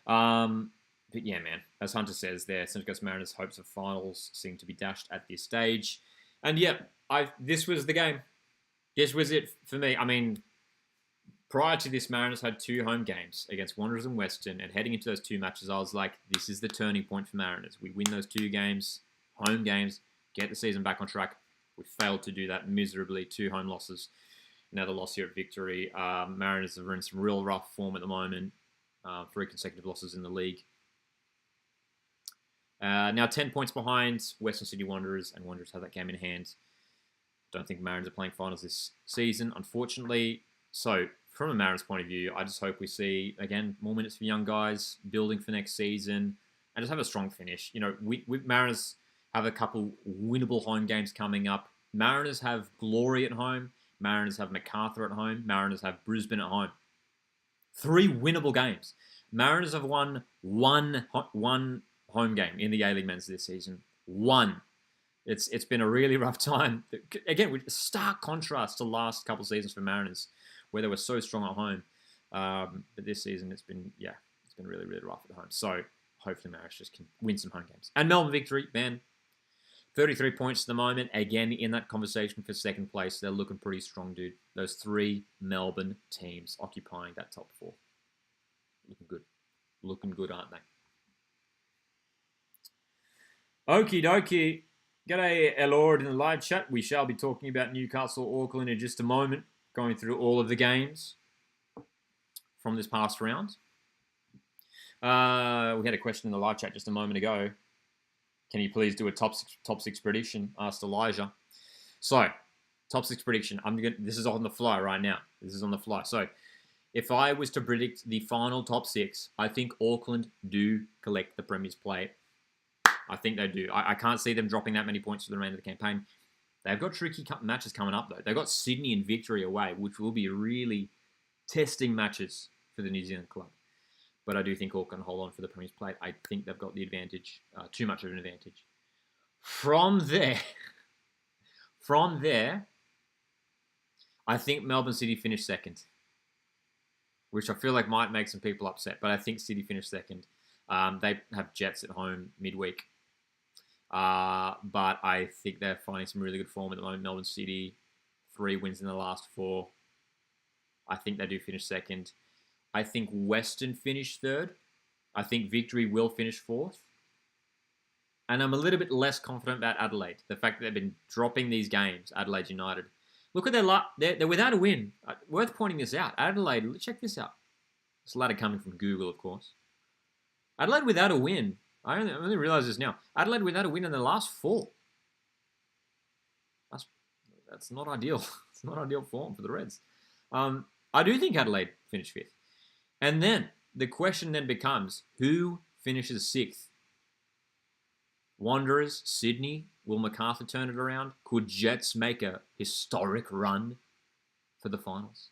But yeah, man, as Hunter says there, Central Coast Mariners' hopes of finals seem to be dashed at this stage. And yeah, this was the game. This was it for me. I mean, prior to this, Mariners had 2 home games against Wanderers and Western, and heading into those 2 matches, I was like, this is the turning point for Mariners. We win those 2 games, home games, get the season back on track. We failed to do that miserably. 2 home losses. Another loss here at Victory. Mariners are in some real rough form at the moment. 3 consecutive losses in the league. Now 10 points behind Western Sydney Wanderers, and Wanderers have that game in hand. Don't think Mariners are playing finals this season, unfortunately. So, from a Mariners point of view, I just hope we see, again, more minutes for young guys, building for next season, and just have a strong finish. We Mariners have a couple winnable home games coming up. Mariners have Glory at home. Mariners have MacArthur at home. Mariners have Brisbane at home. 3 winnable games. Mariners have won one home game in the A-League men's this season. 1. It's been a really rough time. Again, with stark contrast to the last couple of seasons for Mariners, where they were so strong at home. But this season, it's been really, really rough at home. So hopefully Mariners just can win some home games. And Melbourne Victory, man, 33 points at the moment. Again, in that conversation for second place, they're looking pretty strong, dude. Those 3 Melbourne teams occupying that top 4. Looking good. Looking good, aren't they? Okie dokie. G'day, Elord in the live chat. We shall be talking about Newcastle, Auckland in just a moment, going through all of the games from this past round. We had a question in the live chat just a moment ago. Can you please do a top six prediction? Asked Elijah. So, top six prediction. This is on the fly right now. This is on the fly. So, if I was to predict the final top six, I think Auckland do collect the Premier's plate. I think they do. I can't see them dropping that many points for the remainder of the campaign. They've got tricky matches coming up, though. They've got Sydney and Victory away, which will be really testing matches for the New Zealand club. But I do think Auckland hold on for the Premier's plate. I think they've got the advantage, too much of an advantage. From there, I think Melbourne City finished second, which I feel like might make some people upset. But I think City finished second. They have Jets at home midweek. But I think they're finding some really good form at the moment. Melbourne City, 3 wins in the last 4. I think they do finish second. I think Western finished third. I think Victory will finish 4th. And I'm a little bit less confident about Adelaide. The fact that they've been dropping these games, Adelaide United. Look at they're without a win. Worth pointing this out. Adelaide, check this out. This ladder coming from Google, of course. Adelaide without a win. I only realize this now. Adelaide without a win in the last 4. That's not ideal. It's not ideal form for the Reds. I do think Adelaide finished 5th. And then the question then becomes, who finishes 6th? Wanderers, Sydney, will MacArthur turn it around? Could Jets make a historic run for the finals?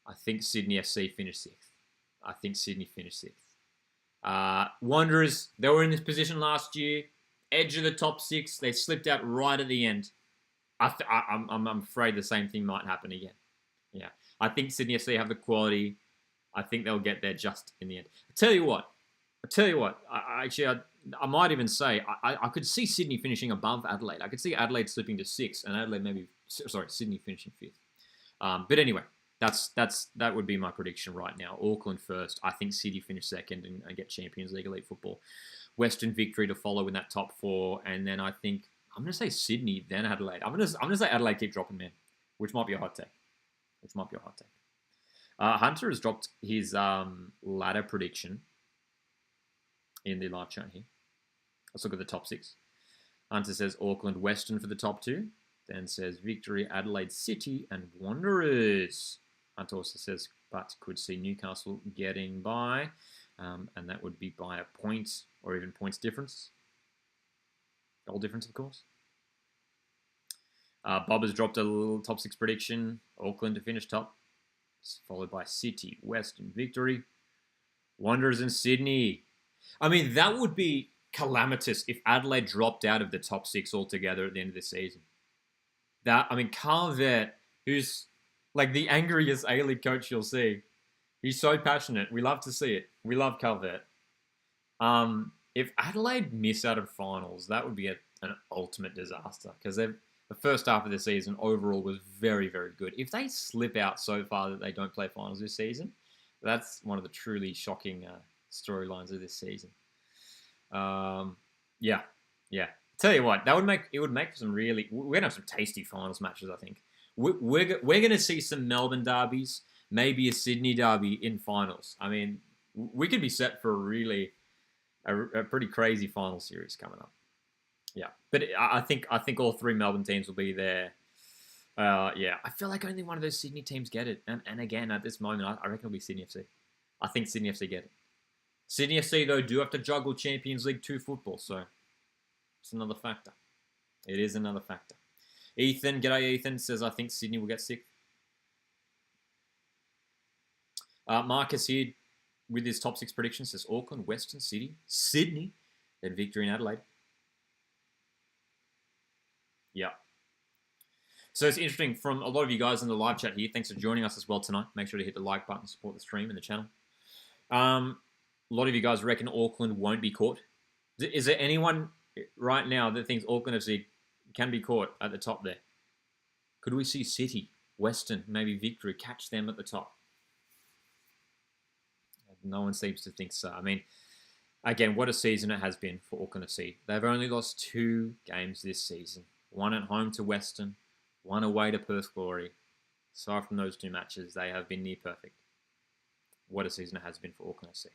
I think Sydney FC finished 6th. Wanderers, they were in this position last year, edge of the top 6. They slipped out right at the end. I'm afraid the same thing might happen again. Yeah, I think Sydney FC have the quality. I think they'll get there just in the end. I tell you what. I might even say I could see Sydney finishing above Adelaide. I could see Adelaide slipping to 6th and Sydney finishing 5th. But anyway, that would be my prediction right now. Auckland first. I think City finish second and get Champions League elite football. Western Victory to follow in that top 4, and then I think I'm going to say Sydney, then Adelaide. I'm going to say Adelaide keep dropping, man, which might be a hot take. Hunter has dropped his ladder prediction in the live chat here. Let's look at the top 6. Hunter says Auckland Western for the top 2. Then says Victory, Adelaide City, and Wanderers. Hunter also says, but could see Newcastle getting by. And that would be by a point or even points difference. Goal difference, of course. Bob has dropped a little top 6 prediction. Auckland to finish top. Followed by City, Western, Victory. Wanderers and Sydney. I mean, that would be calamitous if Adelaide dropped out of the top 6 altogether at the end of the season. Carl Vett, who's like the angriest A-League coach you'll see. He's so passionate. We love to see it. We love Carl Vett. If Adelaide miss out of finals, that would be an ultimate disaster because the first half of the season overall was very, very good. If they slip out so far that they don't play finals this season, that's one of the truly shocking storylines of this season. Yeah. Tell you what, it would make for some really. We're gonna have some tasty finals matches. I think we're gonna see some Melbourne derbies, maybe a Sydney derby in finals. I mean, we could be set for a pretty crazy final series coming up. Yeah, but I think all 3 Melbourne teams will be there. Yeah, I feel like only one of those Sydney teams get it, and again at this moment, I reckon it'll be Sydney FC. I think Sydney FC get it. Sydney FC though do have to juggle Champions League 2 football, so it's another factor. It is another factor. Ethan, g'day Ethan, says I think Sydney will get 6th. Marcus here with his top 6 predictions says Auckland, Western, City, Sydney, then Victory and Adelaide. Yeah. So it's interesting from a lot of you guys in the live chat here. Thanks for joining us as well tonight. Make sure to hit the like button, support the stream and the channel. A lot of you guys reckon Auckland won't be caught. Is there anyone right now that thinks Auckland FC can be caught at the top there? Could we see City, Western, maybe Victory catch them at the top? No one seems to think so. I mean, Again, what a season it has been for Auckland FC. They've only lost 2 games this season. One at home to Western, one away to Perth Glory. Aside from those 2 matches, they have been near perfect. What a season it has been for Auckland FC.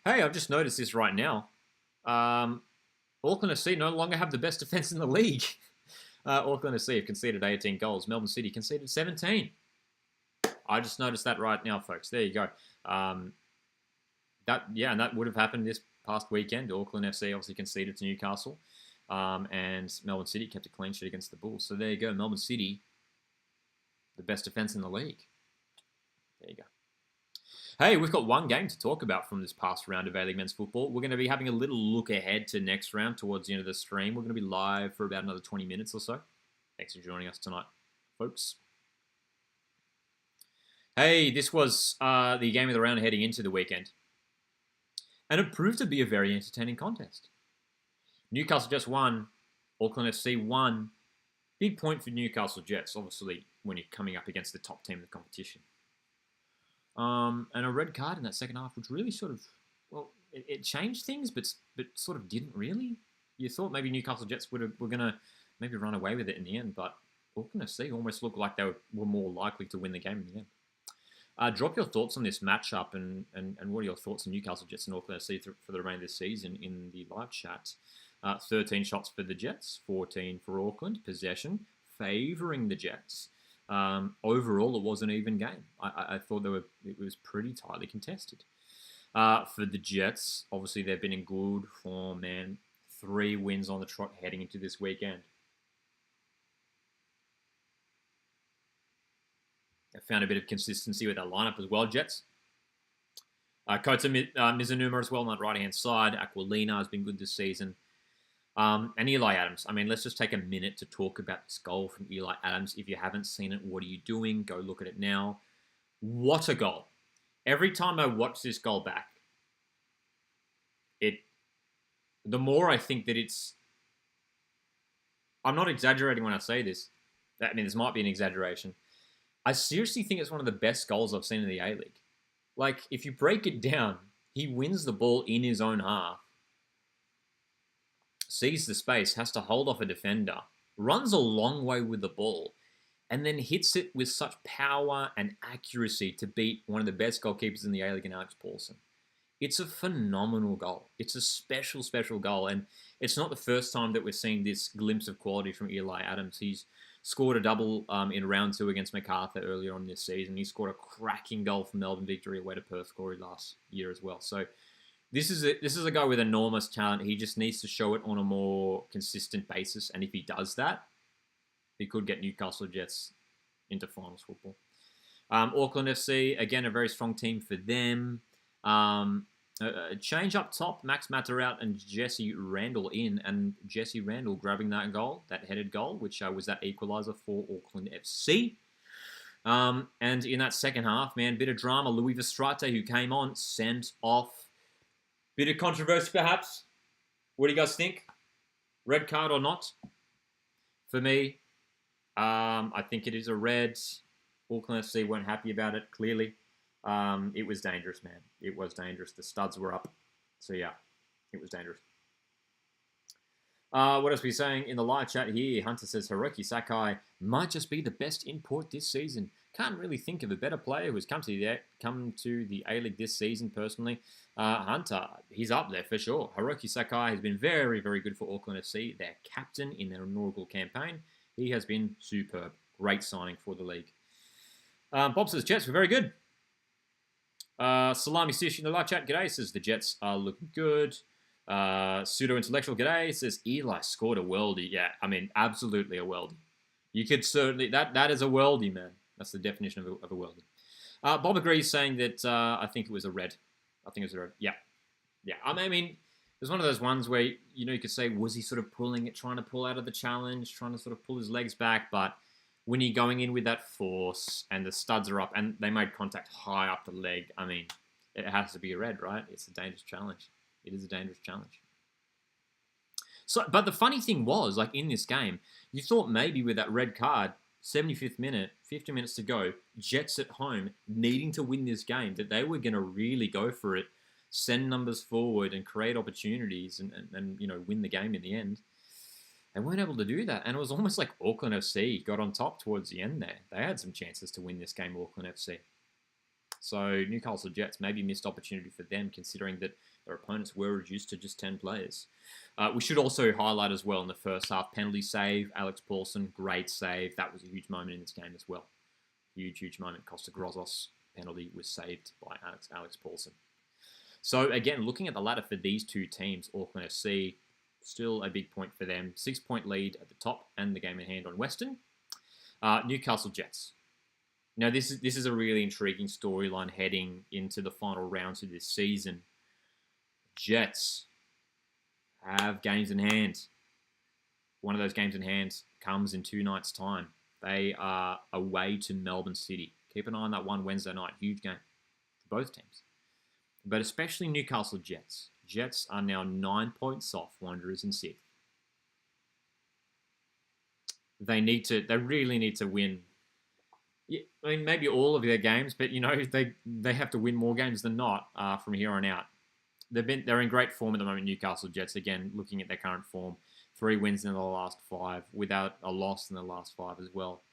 Hey, I've just noticed this right now. Auckland FC no longer have the best defence in the league. Auckland FC have conceded 18 goals. Melbourne City conceded 17. I just noticed that right now, folks. There you go. And that would have happened this past weekend. Auckland FC obviously conceded to Newcastle, and Melbourne City kept a clean sheet against the Bulls. So there you go. Melbourne City, the best defence in the league. There you go. Hey, we've got one game to talk about from this past round of A-League Men's Football. We're going to be having a little look ahead to next round towards the end of the stream. We're going to be live for about another 20 minutes or so. Thanks for joining us tonight, folks. Hey, this was the game of the round heading into the weekend. And it proved to be a very entertaining contest. Newcastle just won. Auckland FC won. Big point for Newcastle Jets, obviously, when you're coming up against the top team of the competition. And a red card in that second half, which really sort of, well, it changed things, but sort of didn't really. You thought maybe Newcastle Jets were going to maybe run away with it in the end, but Auckland FC almost looked like they were more likely to win the game in the end. Drop your thoughts on this matchup and what are your thoughts on Newcastle Jets and Auckland FC for the remainder of the season in the live chat. 13 shots for the Jets, 14 for Auckland, possession favouring the Jets. Overall, it was an even game. I thought it was pretty tightly contested. For the Jets, obviously they've been in good form, man. 3 wins on the trot heading into this weekend. They found a bit of consistency with their lineup as well, Jets. Kota Mizunuma as well on that right-hand side. Aquilina has been good this season. And Eli Adams. I mean, let's just take a minute to talk about this goal from Eli Adams. If you haven't seen it, what are you doing? Go look at it now. What a goal. Every time I watch this goal back, the more I think that I'm not exaggerating when I say this. I mean, this might be an exaggeration. I seriously think it's one of the best goals I've seen in the A-League. Like, if you break it down, he wins the ball in his own half, sees the space, has to hold off a defender, runs a long way with the ball, and then hits it with such power and accuracy to beat one of the best goalkeepers in the A-League in Alex Paulson. It's a phenomenal goal. It's a special, special goal, and it's not the first time that we're seeing this glimpse of quality from Eli Adams. He's scored a double in round 2 against MacArthur earlier on this season. He scored a cracking goal for Melbourne victory away to Perth Glory last year as well. So this is a guy with enormous talent. He just needs to show it on a more consistent basis. And if he does that, he could get Newcastle Jets into finals football. Auckland FC, again, a very strong team for them. A change up top, Max Matter out and Jesse Randall in, and Jesse Randall grabbing that goal, that headed goal, which was that equaliser for Auckland FC. And in that second half, man, bit of drama. Louis Verstraete, who came on, sent off. Bit of controversy, perhaps. What do you guys think? Red card or not? For me, I think it is a red. Auckland FC weren't happy about it, clearly. It was dangerous, man. It was dangerous. The studs were up. So, yeah, it was dangerous. What else are we saying in the live chat here? Hunter says Hiroki Sakai might just be the best import this season. Can't really think of a better player who's come to the A-League this season, personally. Hunter, he's up there for sure. Hiroki Sakai has been very, very good for Auckland FC. Their captain in their inaugural campaign. He has been superb. Great signing for the league. Bob says Jets were very good. Salami Sish in the live chat, g'day, says the Jets are looking good. Pseudo-intellectual g'day says Eli scored a worldie. Yeah, I mean, absolutely a worldie. You could certainly, that is a worldie, man. That's the definition of a worldie. Bob agrees, saying that I think it was a red. I think it was a red. Yeah. I mean, there's one of those ones where, you could say, was he sort of pulling it, trying to pull out of the challenge, trying to sort of pull his legs back, but when you're going in with that force and the studs are up and they made contact high up the leg, I mean, it has to be a red, right? It's a dangerous challenge. It is a dangerous challenge. So, but the funny thing was, like in this game, you thought maybe with that red card, 75th minute, 50 minutes to go, Jets at home, needing to win this game, that they were going to really go for it send numbers forward and create opportunities and win the game in the end. They weren't able to do that. And it was almost like Auckland FC got on top towards the end there. They had some chances to win this game, Auckland FC. So Newcastle Jets, maybe missed opportunity for them, considering that their opponents were reduced to just 10 players. We should also highlight as well in the first half, penalty save, Alex Paulson, great save. That was a huge moment in this game as well. Huge moment. Costa Grozos penalty was saved by Alex Paulson. So again, looking at the ladder for these two teams, Auckland FC, still a big point for them. 6-point lead at the top and the game in hand on Western. Newcastle Jets. Now, this is a really intriguing storyline heading into the final rounds of this season. Jets have games in hand. One of those games in hand comes in 2 nights' time. They are away to Melbourne City. Keep an eye on that one Wednesday night. Huge game for both teams. But especially Newcastle Jets. Jets are now 9 points off Wanderers in 6th. They really need to win. Yeah, I mean, maybe all of their games, but they have to win more games than not from here on out. They're in great form at the moment. Newcastle Jets, again, looking at their current form, 3 wins in the last 5, without a loss in the last 5 as well.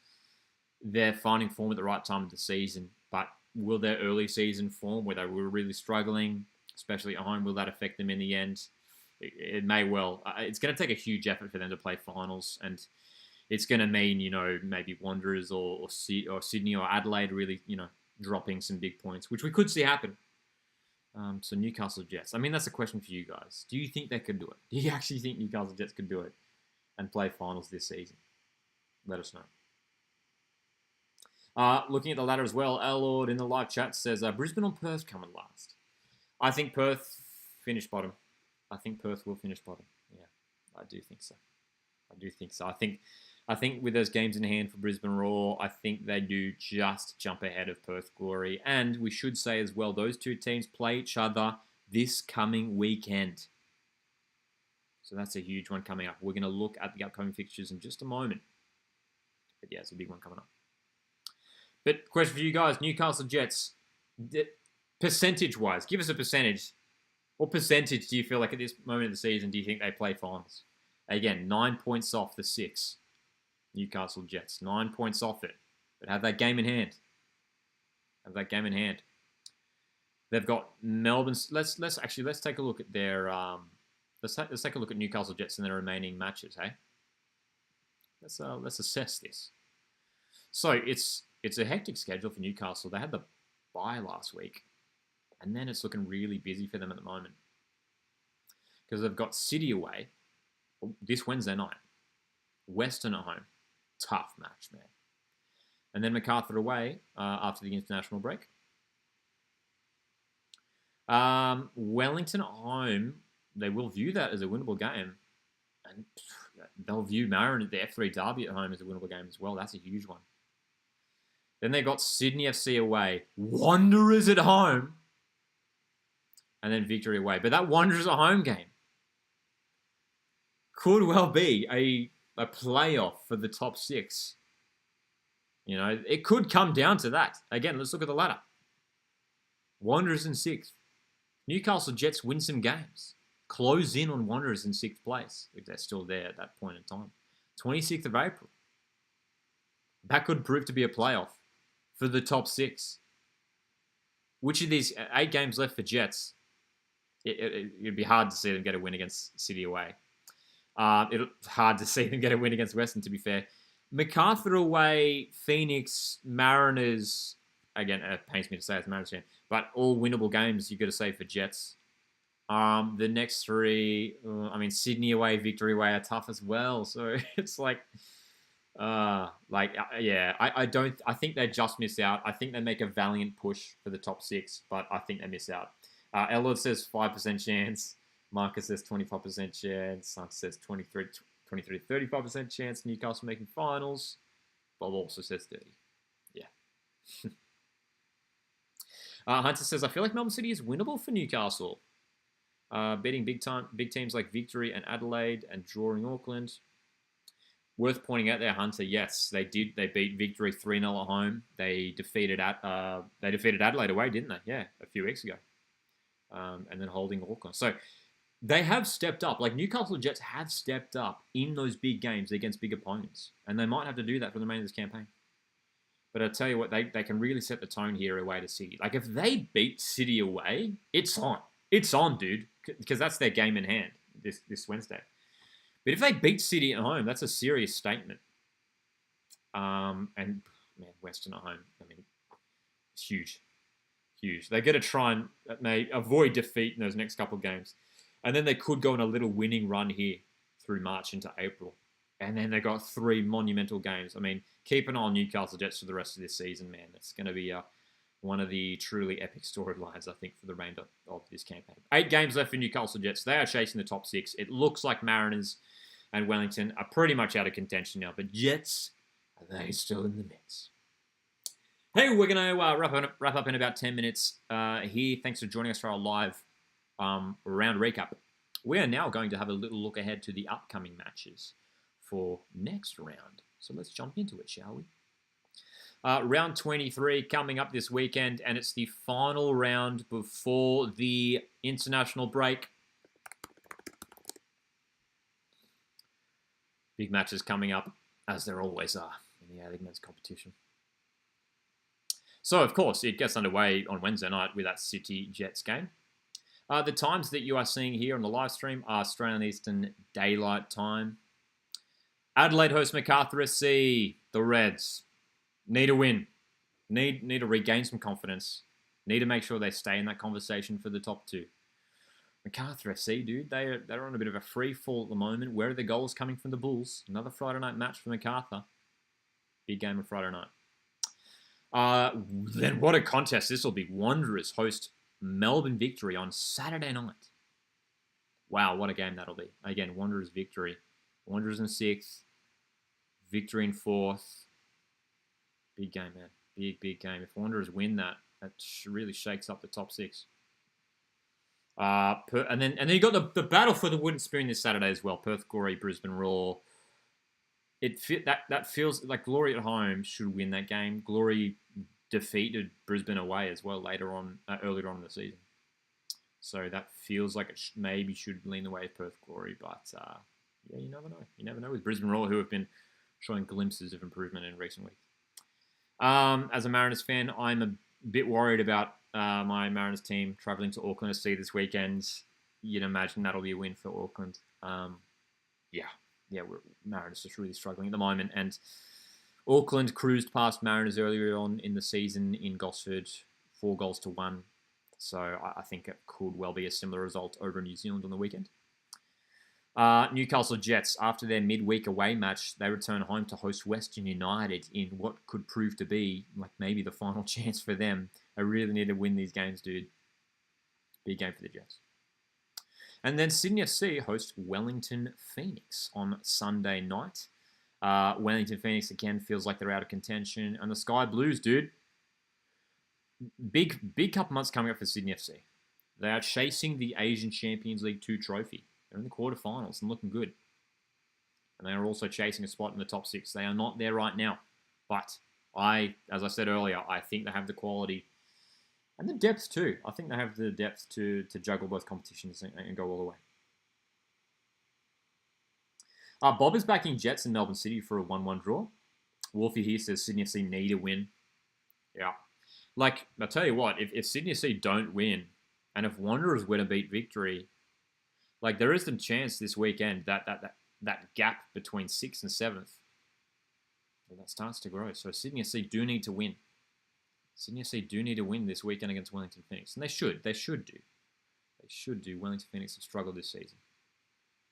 They're finding form at the right time of the season, but will their early season form, where they were really struggling, especially at home, will that affect them in the end? It may well. It's going to take a huge effort for them to play finals, and it's going to mean, maybe Wanderers or Sydney or Adelaide really, dropping some big points, which we could see happen. So Newcastle Jets. I mean, that's a question for you guys. Do you think they could do it? Do you actually think Newcastle Jets could do it and play finals this season? Let us know. Looking at the ladder as well, Lord in the live chat says, Brisbane or Perth coming last? I think Perth finish bottom. I think Perth will finish bottom. Yeah, I do think so. I think with those games in hand for Brisbane Roar, I think they do just jump ahead of Perth Glory. And we should say as well, those two teams play each other this coming weekend. So that's a huge one coming up. We're going to look at the upcoming fixtures in just a moment. But yeah, it's a big one coming up. But question for you guys, Newcastle Jets, percentage-wise, give us a percentage. What percentage do you feel like at this moment of the season do you think they play finals? Again, 9 points off the 6. Newcastle Jets, 9 points off it. But have that game in hand. They've got Melbourne. Let's take a look at their let's take a look at Newcastle Jets in their remaining matches, hey? Let's assess this. So it's a hectic schedule for Newcastle. They had the bye last week, and then it's looking really busy for them at the moment. Because they've got City away this Wednesday night. Western at home. Tough match, man. And then MacArthur away after the international break. Wellington at home, they will view that as a winnable game. And they'll view Marin, the F3 Derby at home, as a winnable game as well. That's a huge one. Then they got Sydney FC away. Wanderers at home. And then Victory away. But that Wanderers at home game could well be a playoff for the top 6. It could come down to that. Again, let's look at the ladder. Wanderers in 6th. Newcastle Jets win some games. Close in on Wanderers in 6th place, if they're still there at that point in time. 26th of April. That could prove to be a playoff for the top 6. Which of these 8 games left for Jets, it'd be hard to see them get a win against City away. It's hard to see them get a win against Western, to be fair. MacArthur away, Phoenix, Mariners. Again, it pains me to say it's Mariners fan, but all winnable games you've got to say for Jets. The next 3, Sydney away, Victory away are tough as well. So it's I think they just miss out. I think they make a valiant push for the top 6, but I think they miss out. Elliot says 5% chance. Marcus says 25% chance. Hunt says 23 to 35% chance. Newcastle making finals. Bob also says 30. Yeah. Hunter says, I feel like Melbourne City is winnable for Newcastle. Beating big teams like Victory and Adelaide and drawing Auckland. Worth pointing out there, Hunter, yes, they did. They beat Victory 3-0 at home. They defeated Adelaide away, didn't they? Yeah, a few weeks ago. and then holding Auckland. So they have stepped up. Like Newcastle Jets have stepped up in those big games against big opponents, and they might have to do that for the remainder of this campaign. But I tell you what, they can really set the tone here away to City. Like if they beat City away, it's on. It's on, dude, because that's their game in hand this Wednesday. But if they beat City at home, that's a serious statement. And man, Western at home, I mean, it's huge. Huge. They're going to try and avoid defeat in those next couple of games. And then they could go on a little winning run here through March into April. And then they got 3 monumental games. I mean, keep an eye on Newcastle Jets for the rest of this season, man. It's going to be one of the truly epic storylines, I think, for the remainder of this campaign. 8 games left for Newcastle Jets. They are chasing the top 6. It looks like Mariners and Wellington are pretty much out of contention now. But Jets, are they still in the mix? Hey, we're going to wrap up in about 10 minutes here. Thanks for joining us for our live round recap. We are now going to have a little look ahead to the upcoming matches for next round. So let's jump into it, shall we? Round 23 coming up this weekend, and it's the final round before the international break. Big matches coming up, as there always are in the A-League men's competition. So, of course, it gets underway on Wednesday night with that City-Jets game. The times that you are seeing here on the live stream are Australian Eastern Daylight Time. Adelaide host MacArthur SC. The Reds need a win. Need to regain some confidence. Need to make sure they stay in that conversation for the top 2. MacArthur SC, dude, they're on a bit of a free fall at the moment. Where are the goals coming from the Bulls? Another Friday night match for MacArthur. Big game on Friday night. Then what a contest this will be. Wanderers host Melbourne Victory on Saturday night. Wow, what a game that'll be. Again, Wanderers Victory. Wanderers in 6th. Victory in 4th. Big game, man. Big game. If Wanderers win that really shakes up the top 6. And then you got the battle for the wooden spoon this Saturday as well. Perth Glory, Brisbane Roar. That feels like Glory at home should win that game. Glory defeated Brisbane away as well earlier on in the season. So that feels like it maybe should lean the way of Perth Glory, but yeah, you never know. You never know with Brisbane Roar, who have been showing glimpses of improvement in recent weeks. As a Mariners fan, I'm a bit worried about my Mariners team travelling to Auckland to see this weekend. You'd imagine that'll be a win for Auckland. Mariners just really struggling at the moment. And Auckland cruised past Mariners earlier on in the season in Gosford, 4-1. So I think it could well be a similar result over in New Zealand on the weekend. Newcastle Jets, after their midweek away match, they return home to host Western United in what could prove to be like maybe the final chance for them. They really need to win these games, dude. Big game for the Jets. And then Sydney FC host Wellington Phoenix on Sunday night. Wellington Phoenix again feels like they're out of contention. And the Sky Blues, dude, big couple months coming up for Sydney FC. They are chasing the Asian Champions League 2 trophy. They're in the quarterfinals and looking good. And they are also chasing a spot in the top 6. They are not there right now. But as I said earlier, I think they have the quality and the depth too. I think they have the depth to juggle both competitions and go all the way. Bob is backing Jets in Melbourne City for a 1-1 draw. Wolfie here says Sydney FC need a win. Yeah. Like, I'll tell you what, if Sydney FC don't win, and if Wanderers win to beat Victory, like there is the chance this weekend that gap between 6th and 7th, that starts to grow. So Sydney FC do need to win. Sydney FC do need to win this weekend against Wellington Phoenix. And they should do. They should do. Wellington Phoenix have struggled this season.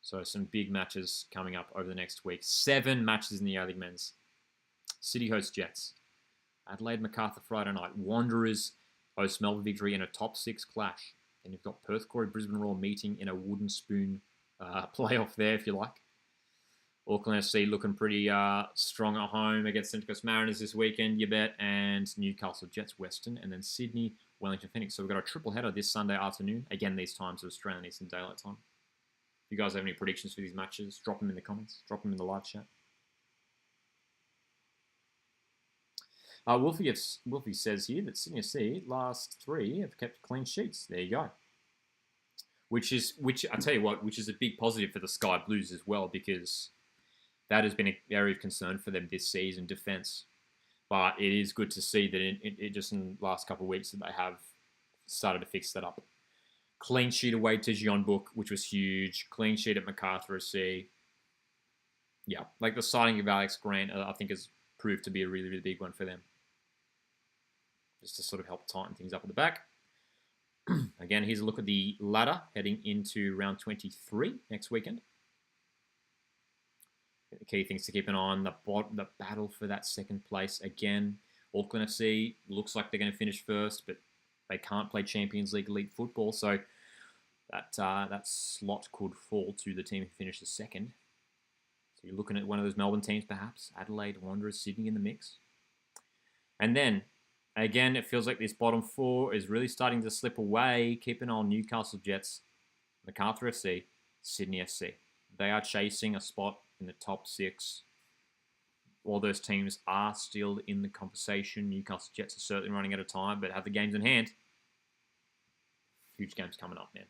So some big matches coming up over the next week. 7 matches in the A-League men's. City hosts Jets. Adelaide MacArthur Friday night. Wanderers host Melbourne Victory in a top 6 clash. Then you've got Perth Glory, Brisbane Roar meeting in a wooden spoon playoff there, if you like. Auckland FC looking pretty strong at home against Central Coast Mariners this weekend, you bet. And Newcastle Jets Western. And then Sydney, Wellington Phoenix. So we've got a triple header this Sunday afternoon. Again, these times are Australian Eastern Daylight Time. If you guys have any predictions for these matches, drop them in the comments. Drop them in the live chat. Wolfie says here that Sydney FC last 3 have kept clean sheets. There you go. which I tell you what, which is a big positive for the Sky Blues as well, because that has been an area of concern for them this season, defence. But it is good to see that it just in the last couple of weeks that they have started to fix that up. Clean sheet away to Jeonbuk, which was huge. Clean sheet at MacArthur SC. Yeah, like the signing of Alex Grant, I think has proved to be a really, really big one for them. Just to sort of help tighten things up at the back. Again, here's a look at the ladder heading into round 23 next weekend. The key things to keep an eye on, the battle for that second place. Again, Auckland FC looks like they're going to finish first, but they can't play Champions League elite football, so that slot could fall to the team who finishes second. So you're looking at one of those Melbourne teams, perhaps. Adelaide, Wanderers, Sydney in the mix. And then, again, it feels like this bottom four is really starting to slip away. Keep an eye on Newcastle Jets, MacArthur FC, Sydney FC. They are chasing a spot in the top six. All those teams are still in the conversation. Newcastle Jets are certainly running out of time, but have the games in hand. Huge games coming up, man.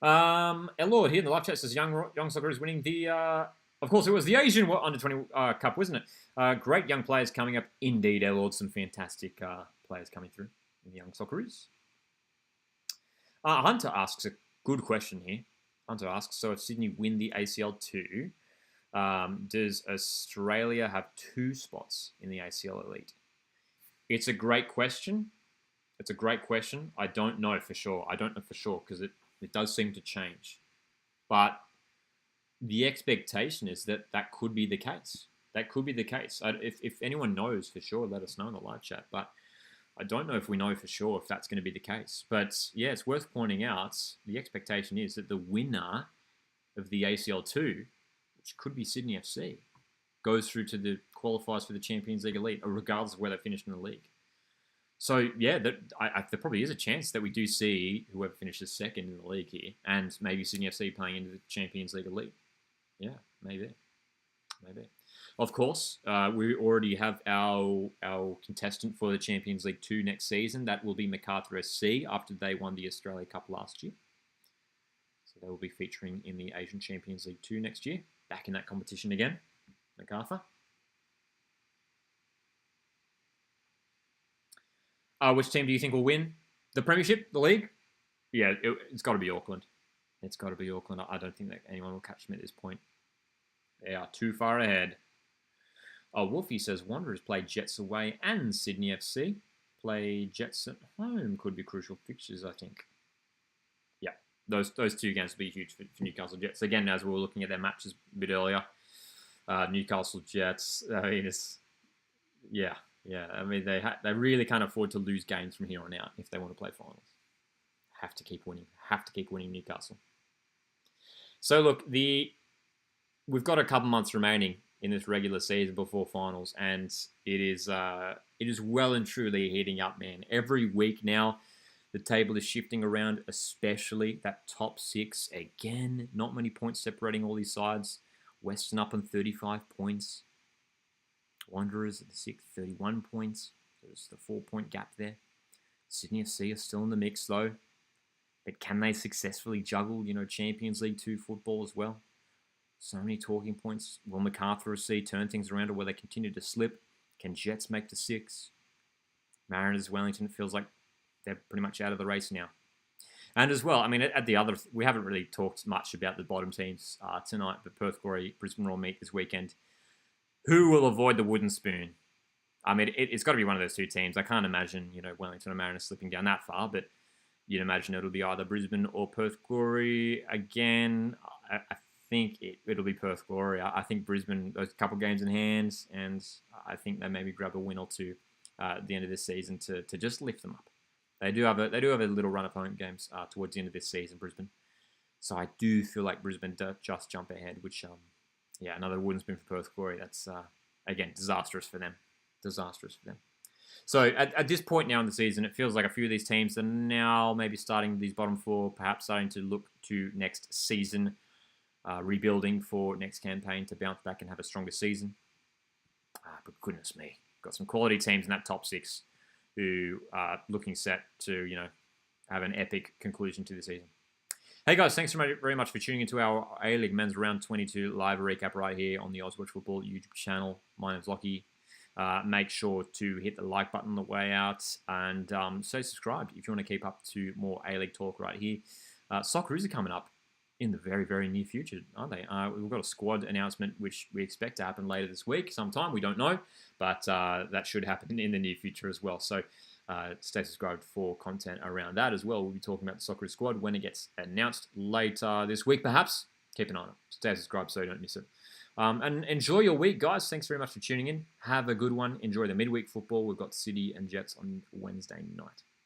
Lord here in the live chat says young soccer is winning the. Of course, it was the Asian Under-20 Cup, wasn't it? Great young players coming up, indeed, Lord. Some fantastic players coming through in the young Socceroos. Hunter asks a good question here. Hunter asks, so if Sydney win the ACL 2, does Australia have 2 spots in the ACL Elite? It's a great question. I don't know for sure. Because it does seem to change. But the expectation is that could be the case. If anyone knows for sure, let us know in the live chat. But I don't know if we know for sure if that's going to be the case. But yeah, it's worth pointing out the expectation is that the winner of the ACL 2, which could be Sydney FC, goes through to the qualifiers for the Champions League Elite, regardless of where they finished in the league. So yeah, there probably is a chance that we do see whoever finishes second in the league here, and maybe Sydney FC playing into the Champions League Elite. Yeah, maybe. Of course, we already have our contestant for the Champions League 2 next season. That will be MacArthur SC after they won the Australia Cup last year. So they will be featuring in the Asian Champions League 2 next year. Back in that competition again, MacArthur. Which team do you think will win the Premiership, the league? Yeah, it's got to be Auckland. I don't think that anyone will catch them at this point. They are too far ahead. Wolfie says Wanderers play Jets away and Sydney FC play Jets at home. Could be crucial fixtures, I think. Yeah, those 2 games will be huge for Newcastle Jets. Again, as we were looking at their matches a bit earlier, Newcastle Jets. I mean, yeah. I mean, they really can't afford to lose games from here on out if they want to play finals. Have to keep winning Newcastle. So look, we've got a couple months remaining in this regular season before finals, and it is well and truly heating up, man. Every week now, the table is shifting around, especially that top 6. Again, not many points separating all these sides. Western up on 35 points. Wanderers at the 6th, 31 points. So there's the 4-point gap there. Sydney FC are still in the mix, though. But can they successfully juggle, Champions League 2 football as well? So many talking points. Will MacArthur FC turn things around, or will they continue to slip? Can Jets make the 6? Mariners, Wellington, it feels like they're pretty much out of the race now. And as well, I mean, we haven't really talked much about the bottom teams tonight, but Perth Glory, Brisbane Roar meet this weekend. Who will avoid the wooden spoon? I mean, it's got to be one of those 2 teams. I can't imagine, Wellington or Mariners slipping down that far, but you'd imagine it'll be either Brisbane or Perth Glory. Again, I think it'll be Perth Glory. I think Brisbane, those couple games in hand, and I think they maybe grab a win or 2 at the end of this season to just lift them up. They do have a little run of home games towards the end of this season, Brisbane. So I do feel like Brisbane just jump ahead, which another wooden spoon for Perth Glory. That's, again, disastrous for them. So at this point now in the season, it feels like a few of these teams are now maybe starting these bottom 4, perhaps starting to look to next season, rebuilding for next campaign to bounce back and have a stronger season. But goodness me. got some quality teams in that top 6 who are looking set to, have an epic conclusion to the season. Hey guys, thanks very much for tuning into our A-League Men's Round 22 live recap right here on the Auswatch Football YouTube channel. My name's Lockie. Make sure to hit the like button on the way out and stay subscribed if you want to keep up to more A-League talk right here. Socceroos are coming up in the very, very near future, aren't they? We've got a squad announcement which we expect to happen later this week sometime. We don't know, but that should happen in the near future as well. So stay subscribed for content around that as well. We'll be talking about the Socceroos squad when it gets announced later this week, perhaps. Keep an eye on it. Stay subscribed so you don't miss it. And enjoy your week, guys. Thanks very much for tuning in. Have a good one. Enjoy the midweek football. We've got City and Jets on Wednesday night.